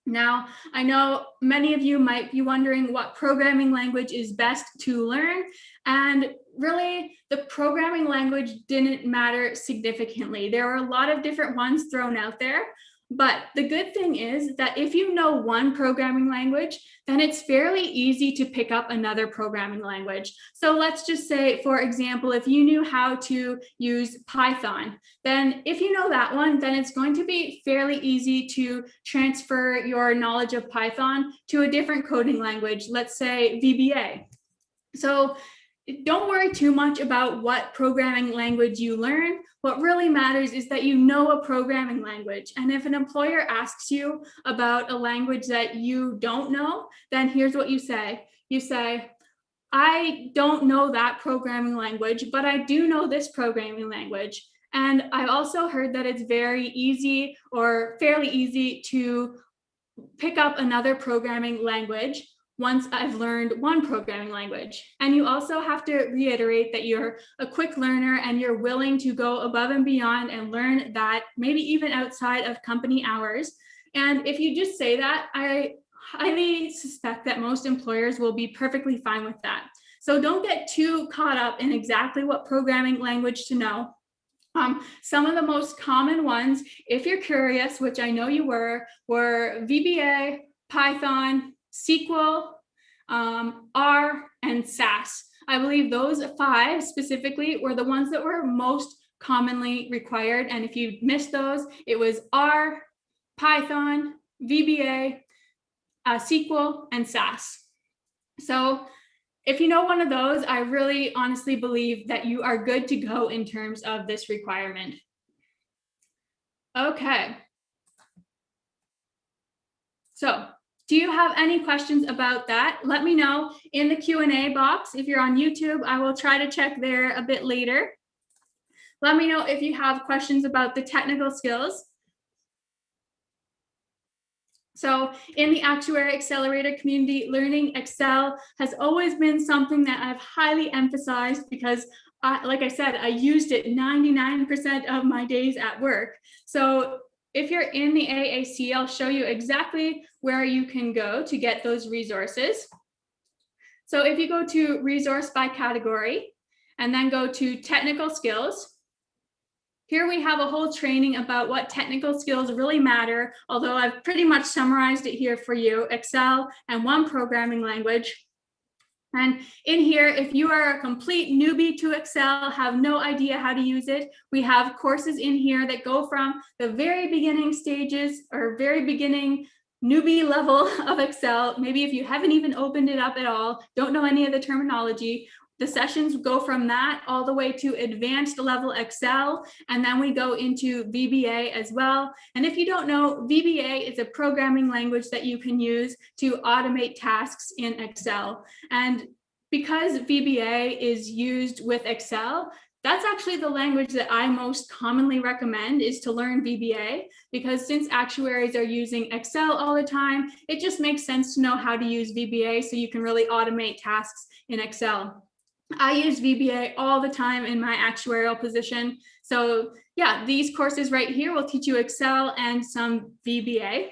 Now, I know many of you might be wondering what programming language is best to learn, and really the programming language didn't matter significantly. There are a lot of different ones thrown out there. But the good thing is that if you know one programming language, then it's fairly easy to pick up another programming language. So let's just say, for example, if you knew how to use Python, then if you know that one, then it's going to be fairly easy to transfer your knowledge of Python to a different coding language, let's say VBA. So don't worry too much about what programming language you learn. What really matters is that you know a programming language. And if an employer asks you about a language that you don't know, then here's what you say. You say, I don't know that programming language, but I do know this programming language. And I've also heard that it's very easy or fairly easy to pick up another programming language once I've learned one programming language. And you also have to reiterate that you're a quick learner and you're willing to go above and beyond and learn that, maybe even outside of company hours. And if you just say that, I highly suspect that most employers will be perfectly fine with that. So don't get too caught up in exactly what programming language to know. Some of the most common ones, if you're curious, which I know you were VBA, Python, SQL, R, and SAS. I believe those 5 specifically were the ones that were most commonly required. And if you missed those, it was R, Python, VBA, SQL, and SAS. So if you know one of those, I really honestly believe that you are good to go in terms of this requirement. Okay. So Do you have any questions about that? Let me know in the Q&A box. If you're on YouTube, I will try to check there a bit later. Let me know if you have questions about the technical skills. So in the Actuary Accelerator community, learning Excel has always been something that I've highly emphasized because, like I said, I used it 99% of my days at work. So if you're in the AAC, I'll show you exactly where you can go to get those resources. So if you go to resource by category and then go to technical skills, here we have a whole training about what technical skills really matter, although I've pretty much summarized it here for you: Excel and one programming language. And in here, if you are a complete newbie to Excel, have no idea how to use it, we have courses in here that go from the very beginning stages or very beginning newbie level of Excel. Maybe if you haven't even opened it up at all, don't know any of the terminology, the sessions go from that all the way to advanced level Excel, and then we go into VBA as well. And if you don't know, VBA is a programming language that you can use to automate tasks in Excel. And because VBA is used with Excel, that's actually the language that I most commonly recommend, is to learn VBA, because since actuaries are using Excel all the time, it just makes sense to know how to use VBA so you can really automate tasks in Excel. I use VBA all the time in my actuarial position. So yeah, these courses right here will teach you Excel and some VBA.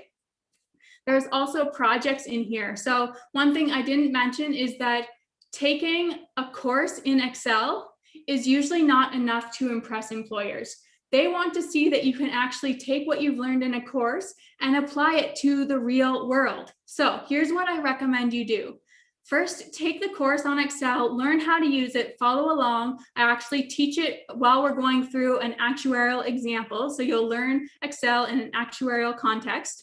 There's also projects in here. So one thing I didn't mention is that taking a course in Excel is usually not enough to impress employers. They want to see that you can actually take what you've learned in a course and apply it to the real world. So here's what I recommend you do. First, take the course on Excel, learn how to use it, follow along. I actually teach it while we're going through an actuarial example, so you'll learn Excel in an actuarial context.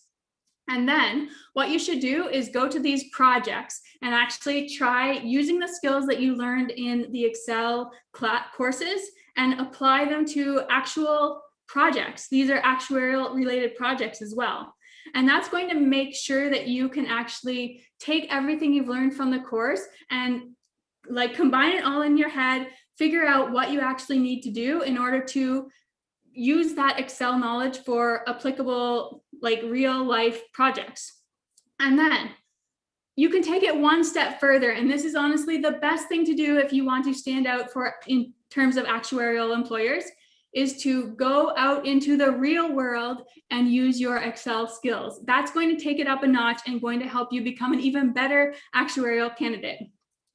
And then what you should do is go to these projects and actually try using the skills that you learned in the Excel courses and apply them to actual projects. These are actuarial related projects as well. And that's going to make sure that you can actually take everything you've learned from the course and like combine it all in your head, figure out what you actually need to do in order to use that Excel knowledge for applicable, like real life projects. And then you can take it one step further. And this is honestly the best thing to do if you want to stand out for in terms of actuarial employers, is to go out into the real world and use your Excel skills. That's going to take it up a notch and going to help you become an even better actuarial candidate.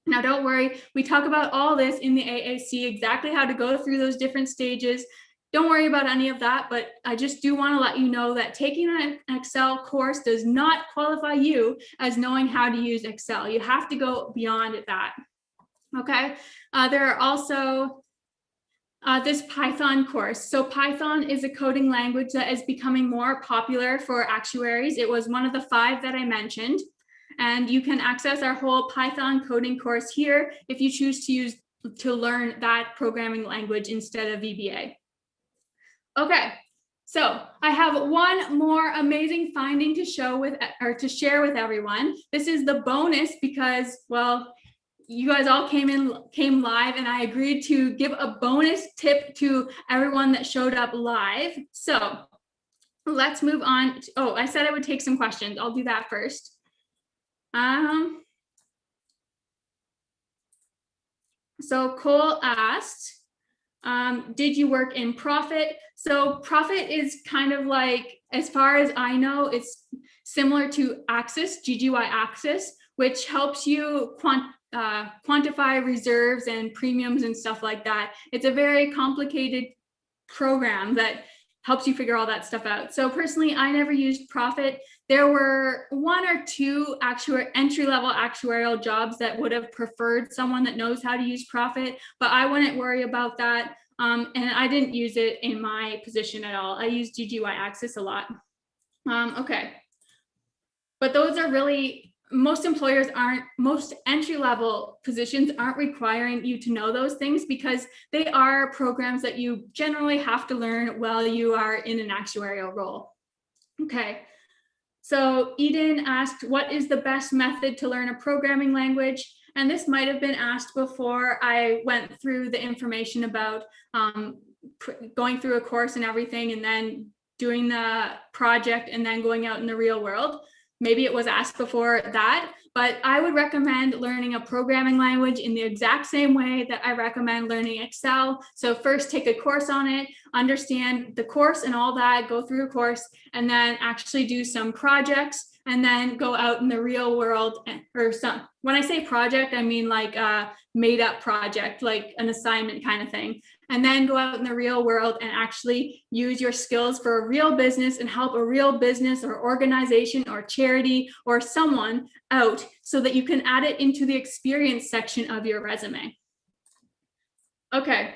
Now, don't worry, we talk about all this in the AAC, exactly how to go through those different stages. Don't worry about any of that, but I just do want to let you know that taking an Excel course does not qualify you as knowing how to use Excel. You have to go beyond that. Okay, there are also this Python course. So Python is a coding language that is becoming more popular for actuaries. It was one of the 5 that I mentioned. And you can access our whole Python coding course here if you choose to learn that programming language instead of VBA. Okay, so I have one more amazing finding to share with everyone. This is the bonus because, well, you guys all came live, and I agreed to give a bonus tip to everyone that showed up live. So let's move on. Oh, I said I would take some questions. I'll do that first. So Cole asked, did you work in Profit? So Profit is kind of like, as far as I know, it's similar to Access, GGY Access, which helps you quantify reserves and premiums and stuff like that. It's a very complicated program that helps you figure all that stuff out. So personally, I never used Profit. There were 1 or 2 entry-level actuarial jobs that would have preferred someone that knows how to use Profit, but I wouldn't worry about that. And I didn't use it in my position at all. I used GGY Access a lot. Okay. But those are really, most entry-level positions aren't requiring you to know those things because they are programs that you generally have to learn while you are in an actuarial role. Okay, So Eden asked, what is the best method to learn a programming language? And this might have been asked before I went through the information about going through a course and everything, and then doing the project and then going out in the real world. Maybe it was asked before that, but I would recommend learning a programming language in the exact same way that I recommend learning Excel. So first take a course on it, understand the course and all that, go through a course, and then actually do some projects, and then go out in the real world. Or some, when I say project, I mean like a made up project, like an assignment kind of thing. And then go out in the real world and actually use your skills for a real business and help a real business or organization or charity or someone out, so that you can add it into the experience section of your resume. Okay.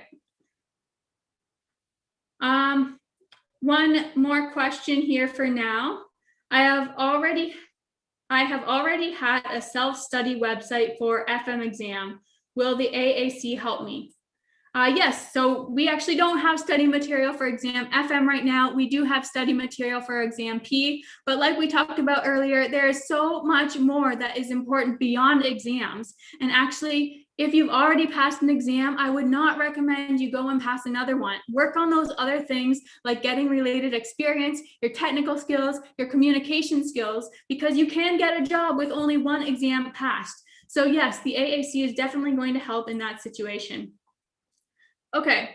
One more question here for now. I have already had a self-study website for FM exam. Will the AAC help me? Yes, so we actually don't have study material for exam FM right now. We do have study material for exam P, but like we talked about earlier, there is so much more that is important beyond exams. And actually, if you've already passed an exam, I would not recommend you go and pass another one. Work on those other things like getting related experience, your technical skills, your communication skills, because you can get a job with only one exam passed. So yes, the AAC is definitely going to help in that situation. Okay,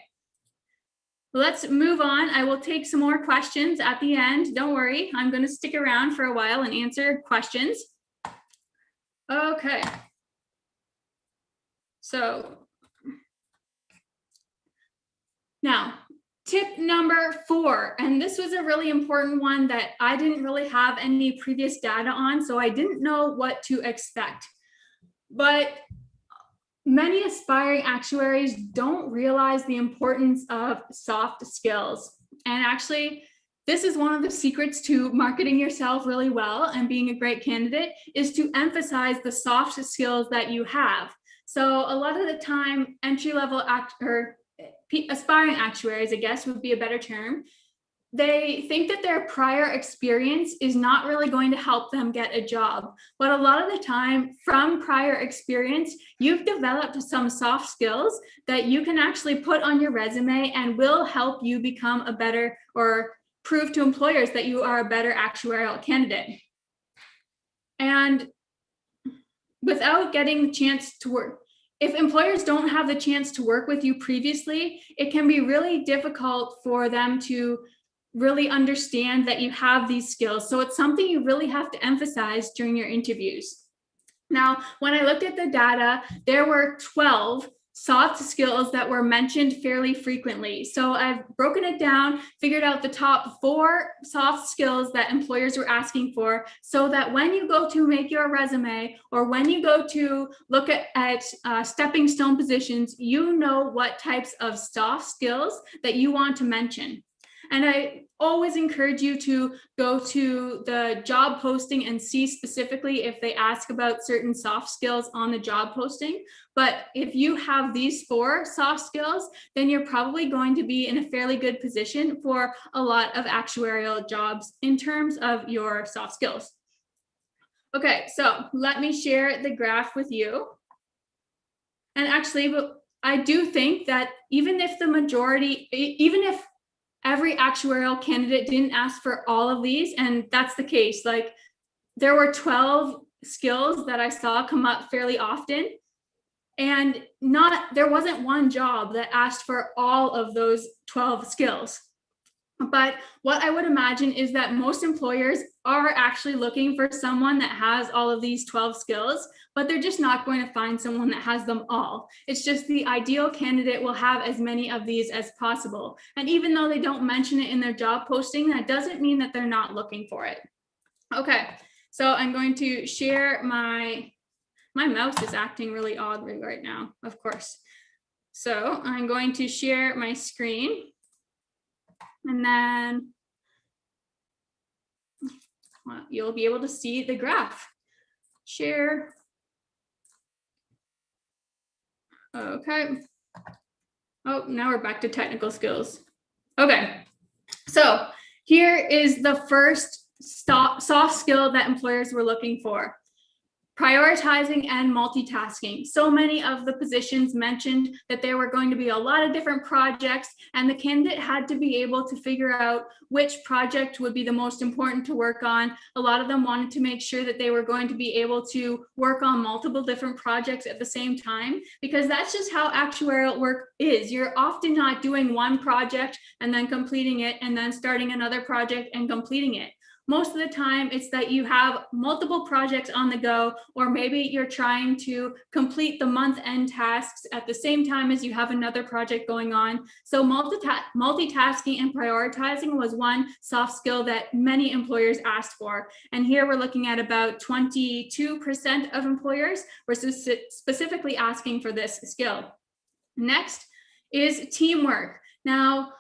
let's move on. I will take some more questions at the end. Don't worry, I'm going to stick around for a while and answer questions. Okay. So now, tip number 4, and this was a really important one that I didn't really have any previous data on, so I didn't know what to expect. But many aspiring actuaries don't realize the importance of soft skills. And actually, this is one of the secrets to marketing yourself really well and being a great candidate, is to emphasize the soft skills that you have. So a lot of the time, entry-level aspiring actuaries, I guess would be a better term, they think that their prior experience is not really going to help them get a job. But a lot of the time, from prior experience, you've developed some soft skills that you can actually put on your resume and will help you become a better, or prove to employers that you are a better actuarial candidate. And without getting the chance to work, if employers don't have the chance to work with you previously, it can be really difficult for them to really understand that you have these skills. So it's something you really have to emphasize during your interviews. Now, when I looked at the data, there were 12 soft skills that were mentioned fairly frequently. So I've broken it down, figured out the top 4 soft skills that employers were asking for, so that when you go to make your resume, or when you go to look at stepping stone positions, you know what types of soft skills that you want to mention. And I always encourage you to go to the job posting and see specifically if they ask about certain soft skills on the job posting. But if you have these 4 soft skills, then you're probably going to be in a fairly good position for a lot of actuarial jobs in terms of your soft skills. Okay, so let me share the graph with you. And actually, I do think that even if every actuarial candidate didn't ask for all of these, and that's the case, like there were 12 skills that I saw come up fairly often, and there wasn't one job that asked for all of those 12 skills. But what I would imagine is that most employers are actually looking for someone that has all of these 12 skills, but they're just not going to find someone that has them all. It's just the ideal candidate will have as many of these as possible. And even though they don't mention it in their job posting, that doesn't mean that they're not looking for it. Okay, so I'm going to share my mouse is acting really oddly right now, of course. So I'm going to share my screen. And then you'll be able to see the graph. Share. Okay. Oh, now we're back to technical skills. Okay. So here is the first soft skill that employers were looking for. Prioritizing and multitasking. So many of the positions mentioned that there were going to be a lot of different projects, and the candidate had to be able to figure out which project would be the most important to work on. A lot of them wanted to make sure that they were going to be able to work on multiple different projects at the same time, because that's just how actuarial work is. You're often not doing one project and then completing it and then starting another project and completing it. Most of the time, it's that you have multiple projects on the go, or maybe you're trying to complete the month-end tasks at the same time as you have another project going on. So multitasking and prioritizing was one soft skill that many employers asked for. And here we're looking at about 22% of employers were specifically asking for this skill. Next is teamwork. Now,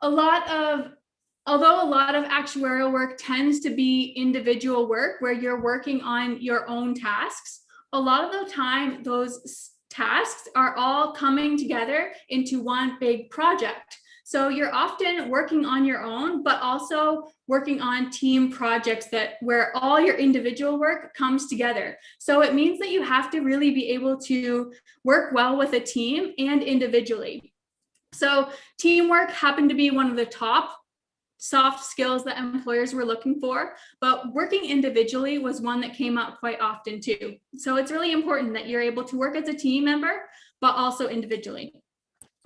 although a lot of actuarial work tends to be individual work where you're working on your own tasks, a lot of the time those tasks are all coming together into one big project. So you're often working on your own, but also working on team projects where all your individual work comes together. So it means that you have to really be able to work well with a team and individually. So teamwork happened to be one of the top soft skills that employers were looking for, but working individually was one that came up quite often too. So it's really important that you're able to work as a team member, but also individually.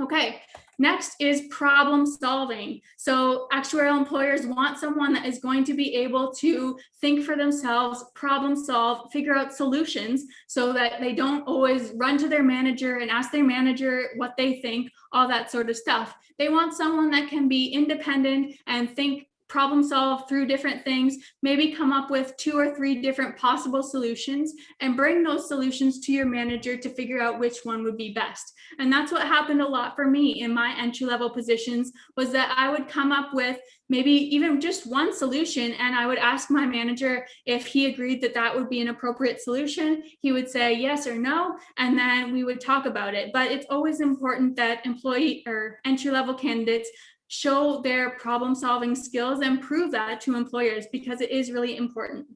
Okay, next is problem solving. So actuarial employers want someone that is going to be able to think for themselves, problem solve, figure out solutions so that they don't always run to their manager and ask their manager what they think, all that sort of stuff. They want someone that can be independent and think, problem solve through different things, maybe come up with 2 or 3 different possible solutions and bring those solutions to your manager to figure out which one would be best. And that's what happened a lot for me in my entry-level positions, was that I would come up with maybe even just one solution, and I would ask my manager if he agreed that that would be an appropriate solution. He would say yes or no, and then we would talk about it. But it's always important that employee or entry-level candidates show their problem-solving skills and prove that to employers, because it is really important.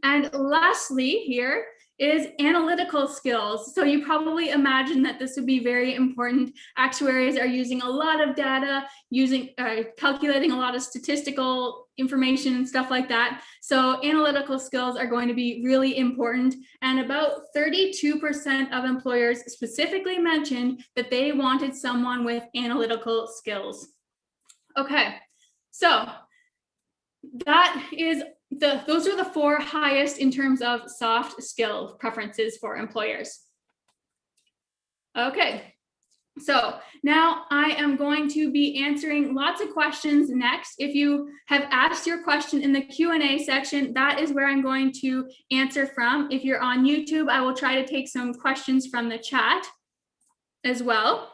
And lastly here is analytical skills. So you probably imagine that this would be very important. Actuaries are using a lot of data, calculating a lot of statistical information and stuff like that. So analytical skills are going to be really important. And about 32% of employers specifically mentioned that they wanted someone with analytical skills. Okay, so those are the 4 highest in terms of soft skill preferences for employers. Okay, so now I am going to be answering lots of questions next. If you have asked your question in the Q&A section, that is where I'm going to answer from. If you're on YouTube, I will try to take some questions from the chat as well.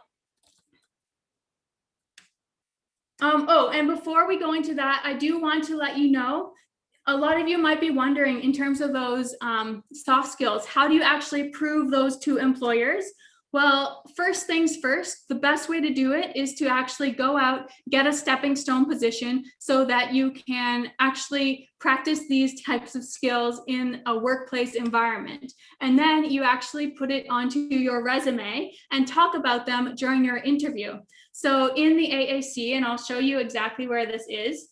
And before we go into that, I do want to let you know, a lot of you might be wondering, in terms of those soft skills, how do you actually prove those to employers? Well, first things first, the best way to do it is to actually go out, get a stepping stone position so that you can actually practice these types of skills in a workplace environment. And then you actually put it onto your resume and talk about them during your interview. So in the AAC, and I'll show you exactly where this is.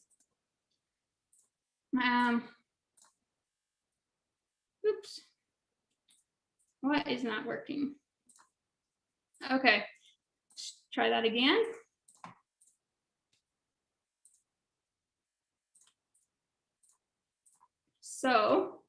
Oops. What is not working? Okay, try that again. So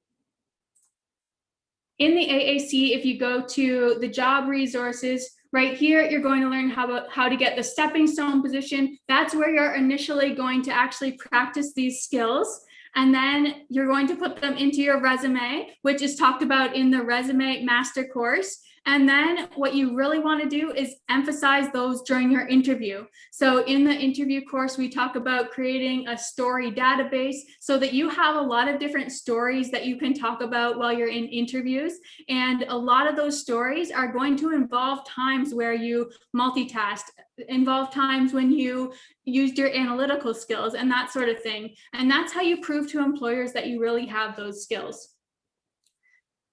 in the AAC, if you go to the job resources, right here, you're going to learn how to get the stepping stone position. That's where you're initially going to actually practice these skills. And then you're going to put them into your resume, which is talked about in the resume master course. And then what you really want to do is emphasize those during your interview. So in the interview course, we talk about creating a story database so that you have a lot of different stories that you can talk about while you're in interviews. And a lot of those stories are going to involve times where you multitasked, involve times when you used your analytical skills and that sort of thing. And that's how you prove to employers that you really have those skills.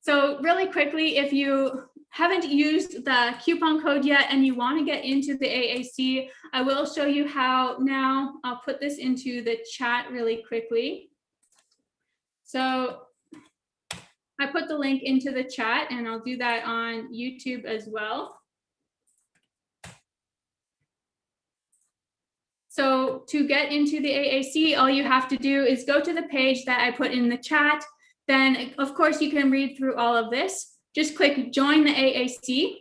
So really quickly, if you haven't used the coupon code yet and you want to get into the AAC, I will show you how now. I'll put this into the chat really quickly. So I put the link into the chat and I'll do that on YouTube as well. So to get into the AAC, all you have to do is go to the page that I put in the chat. Then, of course, you can read through all of this. Just click Join the AAC.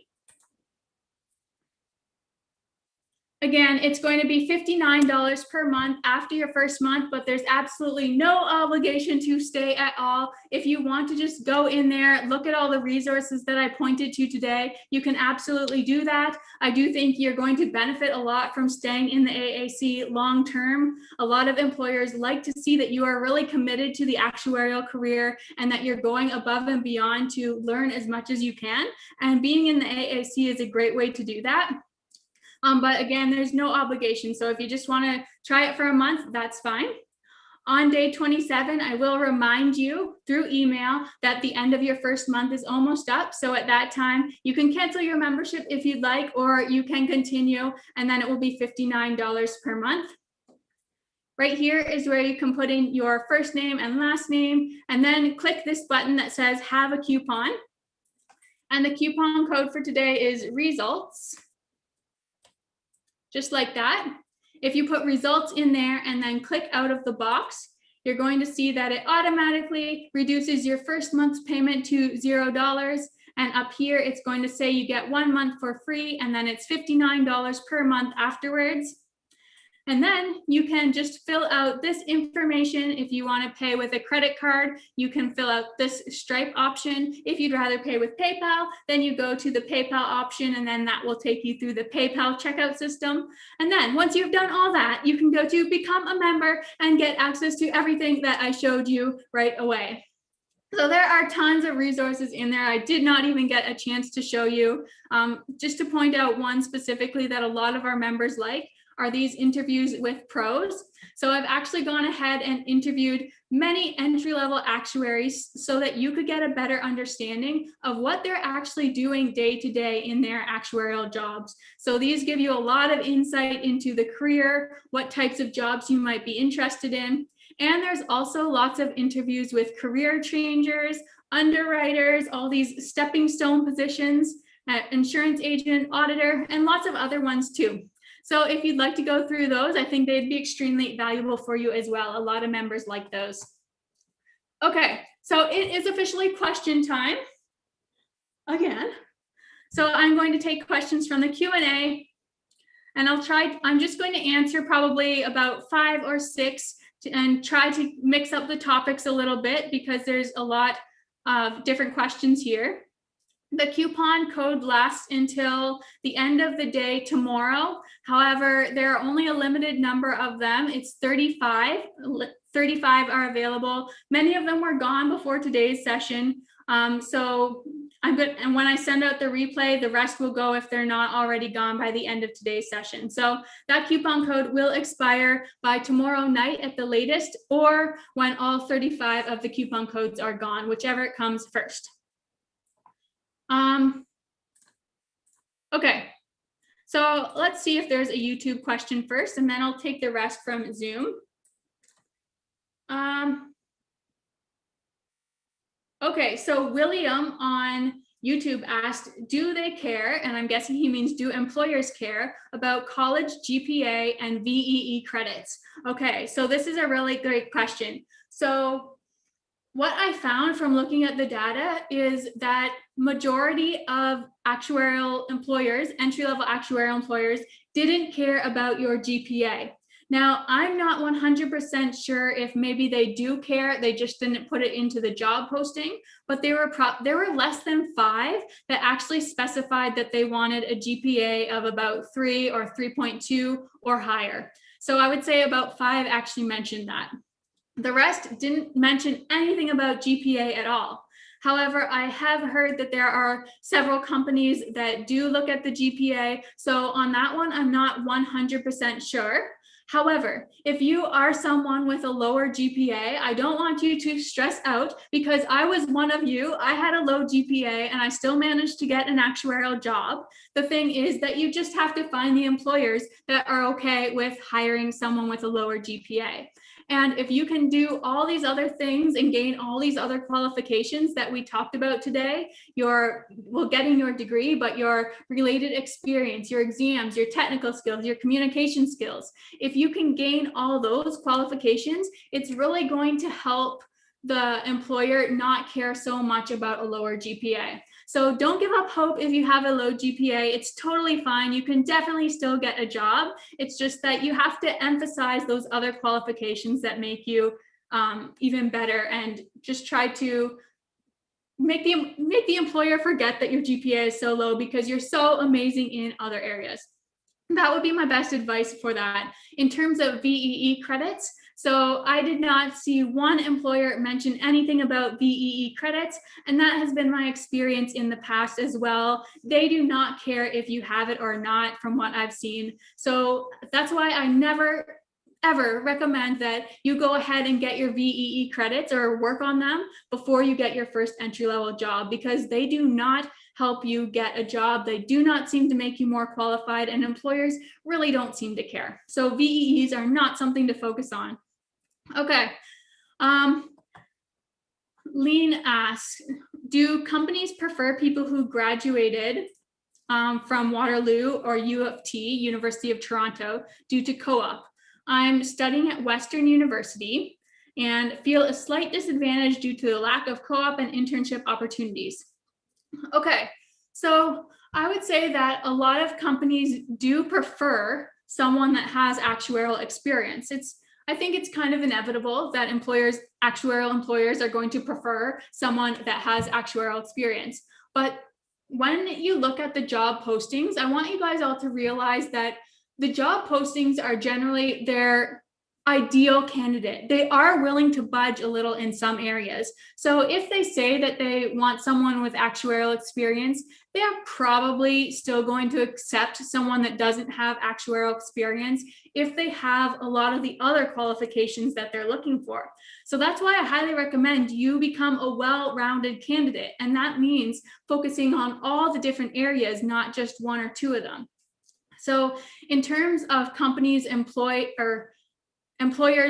Again, it's going to be $59 per month after your first month, but there's absolutely no obligation to stay at all. If you want to just go in there, look at all the resources that I pointed to today, you can absolutely do that. I do think you're going to benefit a lot from staying in the AAC long term. A lot of employers like to see that you are really committed to the actuarial career and that you're going above and beyond to learn as much as you can. And being in the AAC is a great way to do that. But again, there's no obligation. So if you just want to try it for a month, that's fine. On day 27, I will remind you through email that the end of your first month is almost up. So at that time, you can cancel your membership if you'd like, or you can continue, and then it will be $59 per month. Right here is where you can put in your first name and last name, and then click this button that says have a coupon. And the coupon code for today is results. Just like that. If you put results in there and then click out of the box, you're going to see that it automatically reduces your first month's payment to $0. And up here, it's going to say you get 1 month for free, and then it's $59 per month afterwards. And then you can just fill out this information. If you want to pay with a credit card, you can fill out this Stripe option. If you'd rather pay with PayPal, then you go to the PayPal option, and then that will take you through the PayPal checkout system. And then once you've done all that, you can go to become a member and get access to everything that I showed you right away. So there are tons of resources in there. I did not even get a chance to show you. Just to point out one specifically that a lot of our members like are these interviews with pros. So I've actually gone ahead and interviewed many entry-level actuaries so that you could get a better understanding of what they're actually doing day to day in their actuarial jobs. So these give you a lot of insight into the career, what types of jobs you might be interested in. And there's also lots of interviews with career changers, underwriters, all these stepping stone positions, insurance agent, auditor, and lots of other ones too. So if you'd like to go through those, I think they'd be extremely valuable for you as well. A lot of members like those. Okay, so it is officially question time again. So I'm going to take questions from the Q&A, and I'm just going to answer probably about 5 or 6 and try to mix up the topics a little bit because there's a lot of different questions here. The coupon code lasts until the end of the day tomorrow. However, there are only a limited number of them. It's 35. 35 are available. Many of them were gone before today's session. So I'm good. And when I send out the replay, the rest will go if they're not already gone by the end of today's session. So that coupon code will expire by tomorrow night at the latest, or when all 35 of the coupon codes are gone, whichever it comes first. Okay, so let's see if there's a YouTube question first, and then I'll take the rest from Zoom. Okay, so William on YouTube asked, do they care, and I'm guessing he means do employers care about college GPA and VEE credits? Okay, so this is a really great question. So what I found from looking at the data is that majority of actuarial employers, entry-level actuarial employers, didn't care about your GPA. Now, I'm not 100% sure if maybe they do care, they just didn't put it into the job posting, but there were less than 5 that actually specified that they wanted a GPA of about 3 or 3.2 or higher. So I would say about 5 actually mentioned that. The rest didn't mention anything about GPA at all. However, I have heard that there are several companies that do look at the GPA. So on that one, I'm not 100% sure. However, if you are someone with a lower GPA, I don't want you to stress out because I was one of you. I had a low GPA and I still managed to get an actuarial job. The thing is that you just have to find the employers that are okay with hiring someone with a lower GPA. And if you can do all these other things and gain all these other qualifications that we talked about today, getting your degree, but your related experience, your exams, your technical skills, your communication skills, if you can gain all those qualifications, it's really going to help the employer not care so much about a lower GPA. So don't give up hope if you have a low GPA. It's totally fine. You can definitely still get a job. It's just that you have to emphasize those other qualifications that make you even better, and just try to make the employer forget that your GPA is so low because you're so amazing in other areas. That would be my best advice for that. In terms of VEE credits, so I did not see one employer mention anything about VEE credits, and that has been my experience in the past as well. They do not care if you have it or not, from what I've seen. So that's why I never ever recommend that you go ahead and get your VEE credits or work on them before you get your first entry-level job, because they do not help you get a job. They do not seem to make you more qualified, and employers really don't seem to care. So VEEs are not something to focus on. Okay. Lean asks, do companies prefer people who graduated from Waterloo or U of T, University of Toronto, due to co-op? I'm studying at Western University and feel a slight disadvantage due to the lack of co-op and internship opportunities. Okay, so I would say that a lot of companies do prefer someone that has actuarial experience. I think it's kind of inevitable that actuarial employers are going to prefer someone that has actuarial experience. But when you look at the job postings, I want you guys all to realize that the job postings are generally their ideal candidate. They are willing to budge a little in some areas. So if they say that they want someone with actuarial experience, they are probably still going to accept someone that doesn't have actuarial experience if they have a lot of the other qualifications that they're looking for. So that's why I highly recommend you become a well-rounded candidate. And that means focusing on all the different areas, not just one or two of them. So in terms of companies employers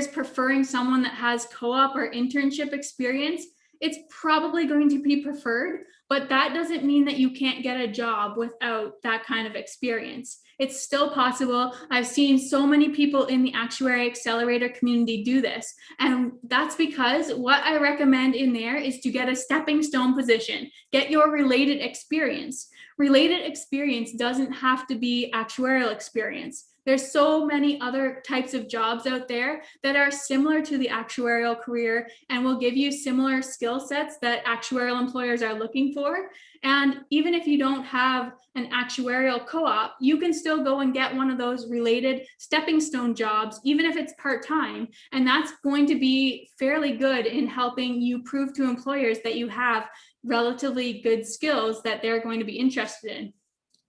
preferring someone that has co-op or internship experience, it's probably going to be preferred, but that doesn't mean that you can't get a job without that kind of experience. It's still possible. I've seen so many people in the Actuary Accelerator community do this, and that's because what I recommend in there is to get a stepping stone position, get your related experience. Related experience doesn't have to be actuarial experience. There's so many other types of jobs out there that are similar to the actuarial career and will give you similar skill sets that actuarial employers are looking for. And even if you don't have an actuarial co-op, you can still go and get one of those related stepping stone jobs, even if it's part-time. And that's going to be fairly good in helping you prove to employers that you have relatively good skills that they're going to be interested in.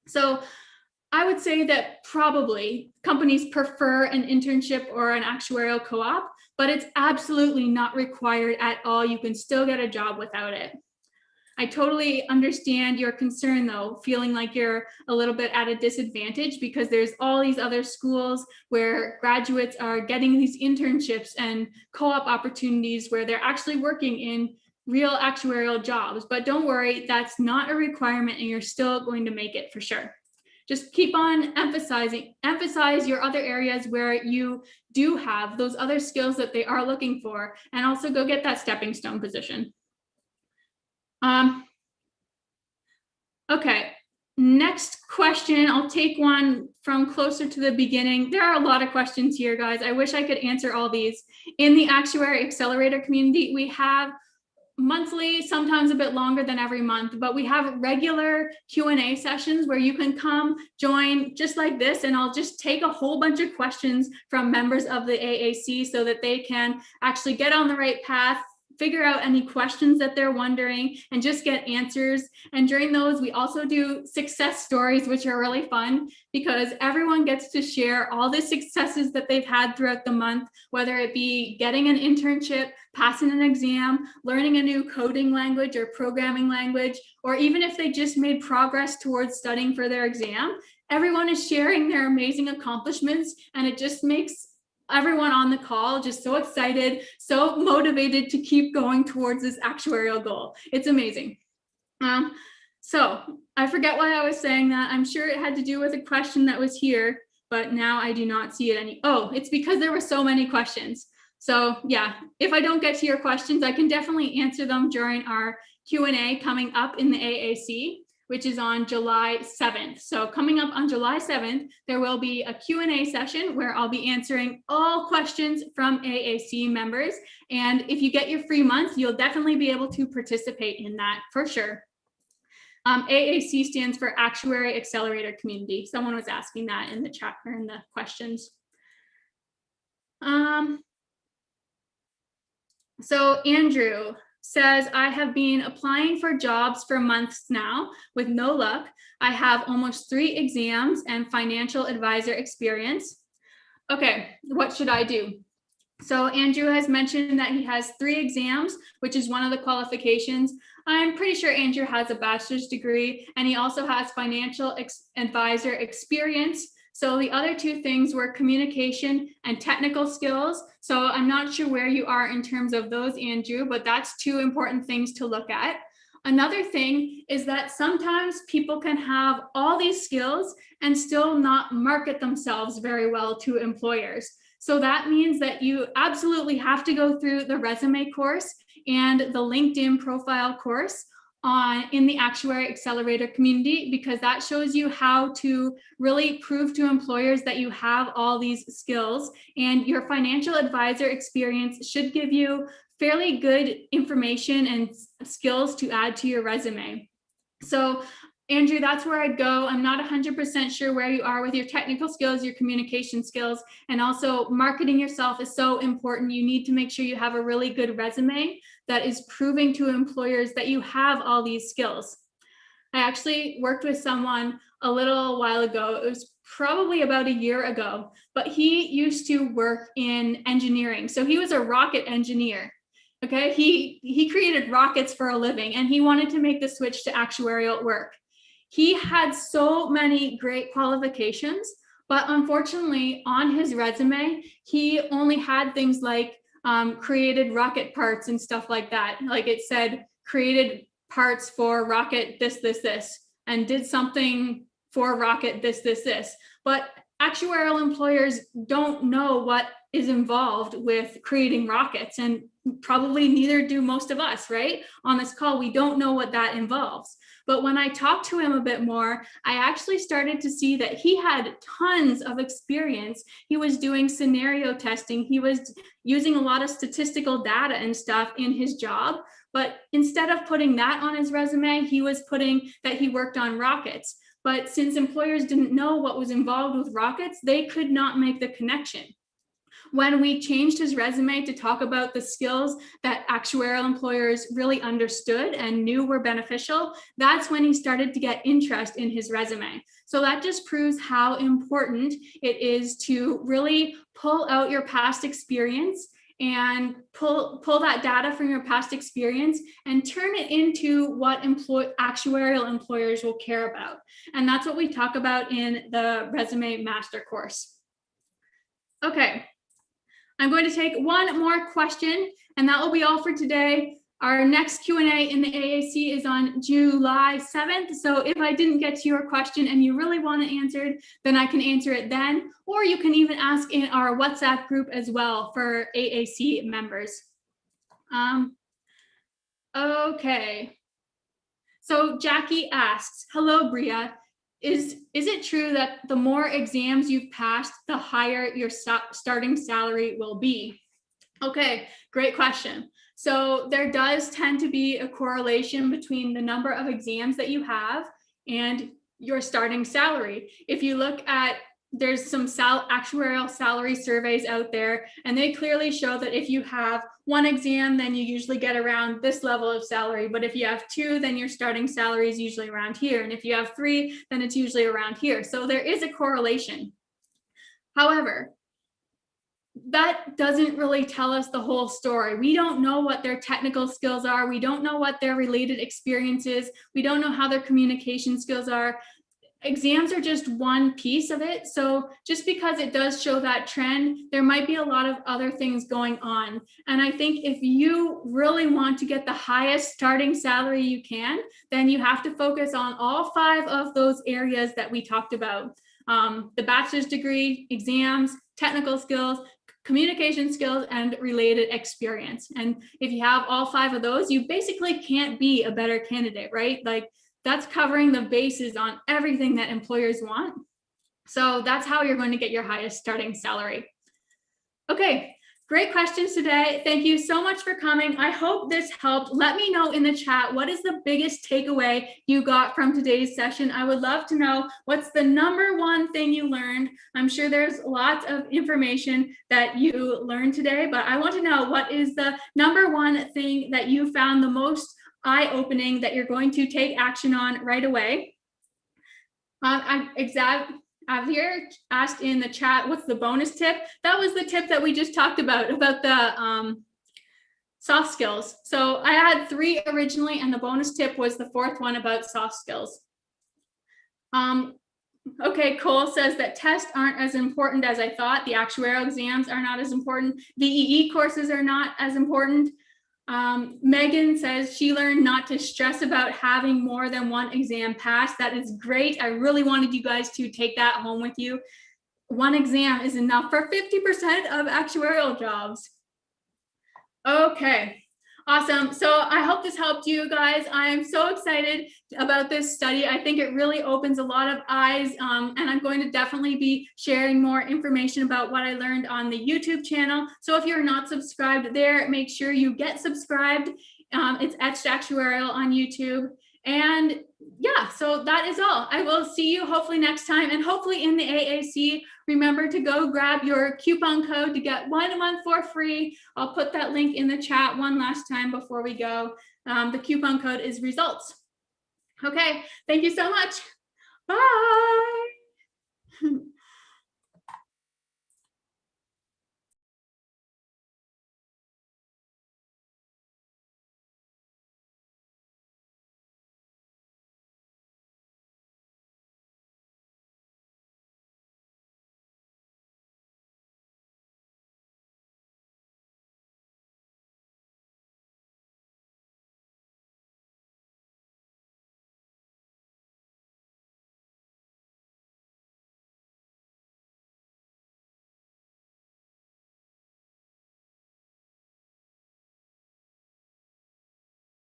So I would say that probably companies prefer an internship or an actuarial co-op, but it's absolutely not required at all. You can still get a job without it. I totally understand your concern though, feeling like you're a little bit at a disadvantage because there's all these other schools where graduates are getting these internships and co-op opportunities where they're actually working in real actuarial jobs. But don't worry, that's not a requirement and you're still going to make it for sure. Just keep on emphasize your other areas where you do have those other skills that they are looking for, and also go get that stepping stone position. Okay, Next question, I'll take one from closer to the beginning. There are a lot of questions here, guys. I wish I could answer all these. In the Actuary Accelerator community, we have monthly, sometimes a bit longer than every month, but we have regular Q&A sessions where you can come join just like this, and I'll just take a whole bunch of questions from members of the AAC so that they can actually get on the right path, figure out any questions that they're wondering, and just get answers. And during those, we also do success stories, which are really fun because everyone gets to share all the successes that they've had throughout the month, whether it be getting an internship, passing an exam, learning a new coding language or programming language, or even if they just made progress towards studying for their exam. Everyone is sharing their amazing accomplishments, and it just makes everyone on the call just so excited, so motivated to keep going towards this actuarial goal. It's amazing. So I forget why I was saying that. I'm sure it had to do with a question that was here, but now I do not see it Oh, it's because there were so many questions. So yeah, if I don't get to your questions, I can definitely answer them during our Q&A coming up in the AAC, which is on July 7th. So coming up on July 7th, there will be a Q&A session where I'll be answering all questions from AAC members. And if you get your free month, you'll definitely be able to participate in that for sure. AAC stands for Actuary Accelerator Community. Someone was asking that in the chat or in the questions. So Andrew says, I have been applying for jobs for months now with no luck. I have almost 3 exams and financial advisor experience. Okay, what should I do? So Andrew has mentioned that he has 3 exams, which is one of the qualifications. I'm pretty sure Andrew has a bachelor's degree, and he also has financial advisor experience. So the other 2 things were communication and technical skills. So I'm not sure where you are in terms of those, Andrew, but that's 2 important things to look at. Another thing is that sometimes people can have all these skills and still not market themselves very well to employers. So that means that you absolutely have to go through the resume course and the LinkedIn profile course in the Actuary Accelerator community, because that shows you how to really prove to employers that you have all these skills, and your financial advisor experience should give you fairly good information and skills to add to your resume. So Andrew, that's where I'd go. I'm not 100% sure where you are with your technical skills, your communication skills, and also marketing yourself is so important. You need to make sure you have a really good resume that is proving to employers that you have all these skills. I actually worked with someone a little while ago. It was probably about a year ago, but he used to work in engineering. So he was a rocket engineer. Okay, he created rockets for a living, and he wanted to make the switch to actuarial work. He had so many great qualifications, but unfortunately on his resume, he only had things like created rocket parts and stuff like that. Like it said, created parts for rocket this, and did something for rocket this. But actuarial employers don't know what is involved with creating rockets, and probably neither do most of us, right? On this call, we don't know what that involves. But when I talked to him a bit more, I actually started to see that he had tons of experience. He was doing scenario testing. He was using a lot of statistical data and stuff in his job. But instead of putting that on his resume, he was putting that he worked on rockets. But since employers didn't know what was involved with rockets, they could not make the connection. When we changed his resume to talk about the skills that actuarial employers really understood and knew were beneficial, that's when he started to get interest in his resume. So that just proves how important it is to really pull out your past experience and pull that data from your past experience and turn it into what actuarial employers will care about. And that's what we talk about in the Resume Master course. Okay. I'm going to take one more question, and that will be all for today. Our next Q&A in the AAC is on July 7th. So if I didn't get to your question and you really want it answered, then I can answer it then, or you can even ask in our WhatsApp group as well for AAC members. Okay. So Jackie asks, hello, Bria. is it true that the more exams you've passed, the higher your starting salary will be? Okay, great question. So there does tend to be a correlation between the number of exams that you have and your starting salary. If you look at, there's some actuarial salary surveys out there, and they clearly show that if you have one exam, then you usually get around this level of salary. But if you have two, then your starting salary is usually around here. And if you have three, then it's usually around here. So there is a correlation. However, that doesn't really tell us the whole story. We don't know what their technical skills are. We don't know what their related experience is. We don't know how their communication skills are. Exams are just one piece of it. So just because it does show that trend, there might be a lot of other things going on. And I think if you really want to get the highest starting salary you can, then you have to focus on all 5 of those areas that we talked about. The bachelor's degree, exams, technical skills, communication skills, and related experience. And if you have all 5 of those, you basically can't be a better candidate, right? Like, that's covering the bases on everything that employers want. So that's how you're going to get your highest starting salary. Okay, great questions today. Thank you so much for coming. I hope this helped. Let me know in the chat, what is the biggest takeaway you got from today's session? I would love to know what's the #1 thing you learned. I'm sure there's lots of information that you learned today, but I want to know, what is the #1 thing that you found the most eye-opening that you're going to take action on right away? Javier asked in the chat, what's the bonus tip? That was the tip that we just talked about the soft skills. So I had 3 originally, and the bonus tip was the 4th one about soft skills. Okay, Cole says that tests aren't as important as I thought. The actuarial exams are not as important. VEE courses are not as important. Megan says she learned not to stress about having more than 1 exam pass. That is great. I really wanted you guys to take that home with you. 1 exam is enough for 50% of actuarial jobs. Okay, awesome. So I hope this helped you guys. I am so excited about this study. I think it really opens a lot of eyes, and I'm going to definitely be sharing more information about what I learned on the YouTube channel. So if you're not subscribed there, make sure you get subscribed. It's Etched Actuarial on YouTube. And yeah, so that is all. I will see you hopefully next time, and hopefully in the AAC. Remember to go grab your coupon code to get 1 month for free. I'll put that link in the chat one last time before we go. The coupon code is results. Okay, thank you so much. Bye.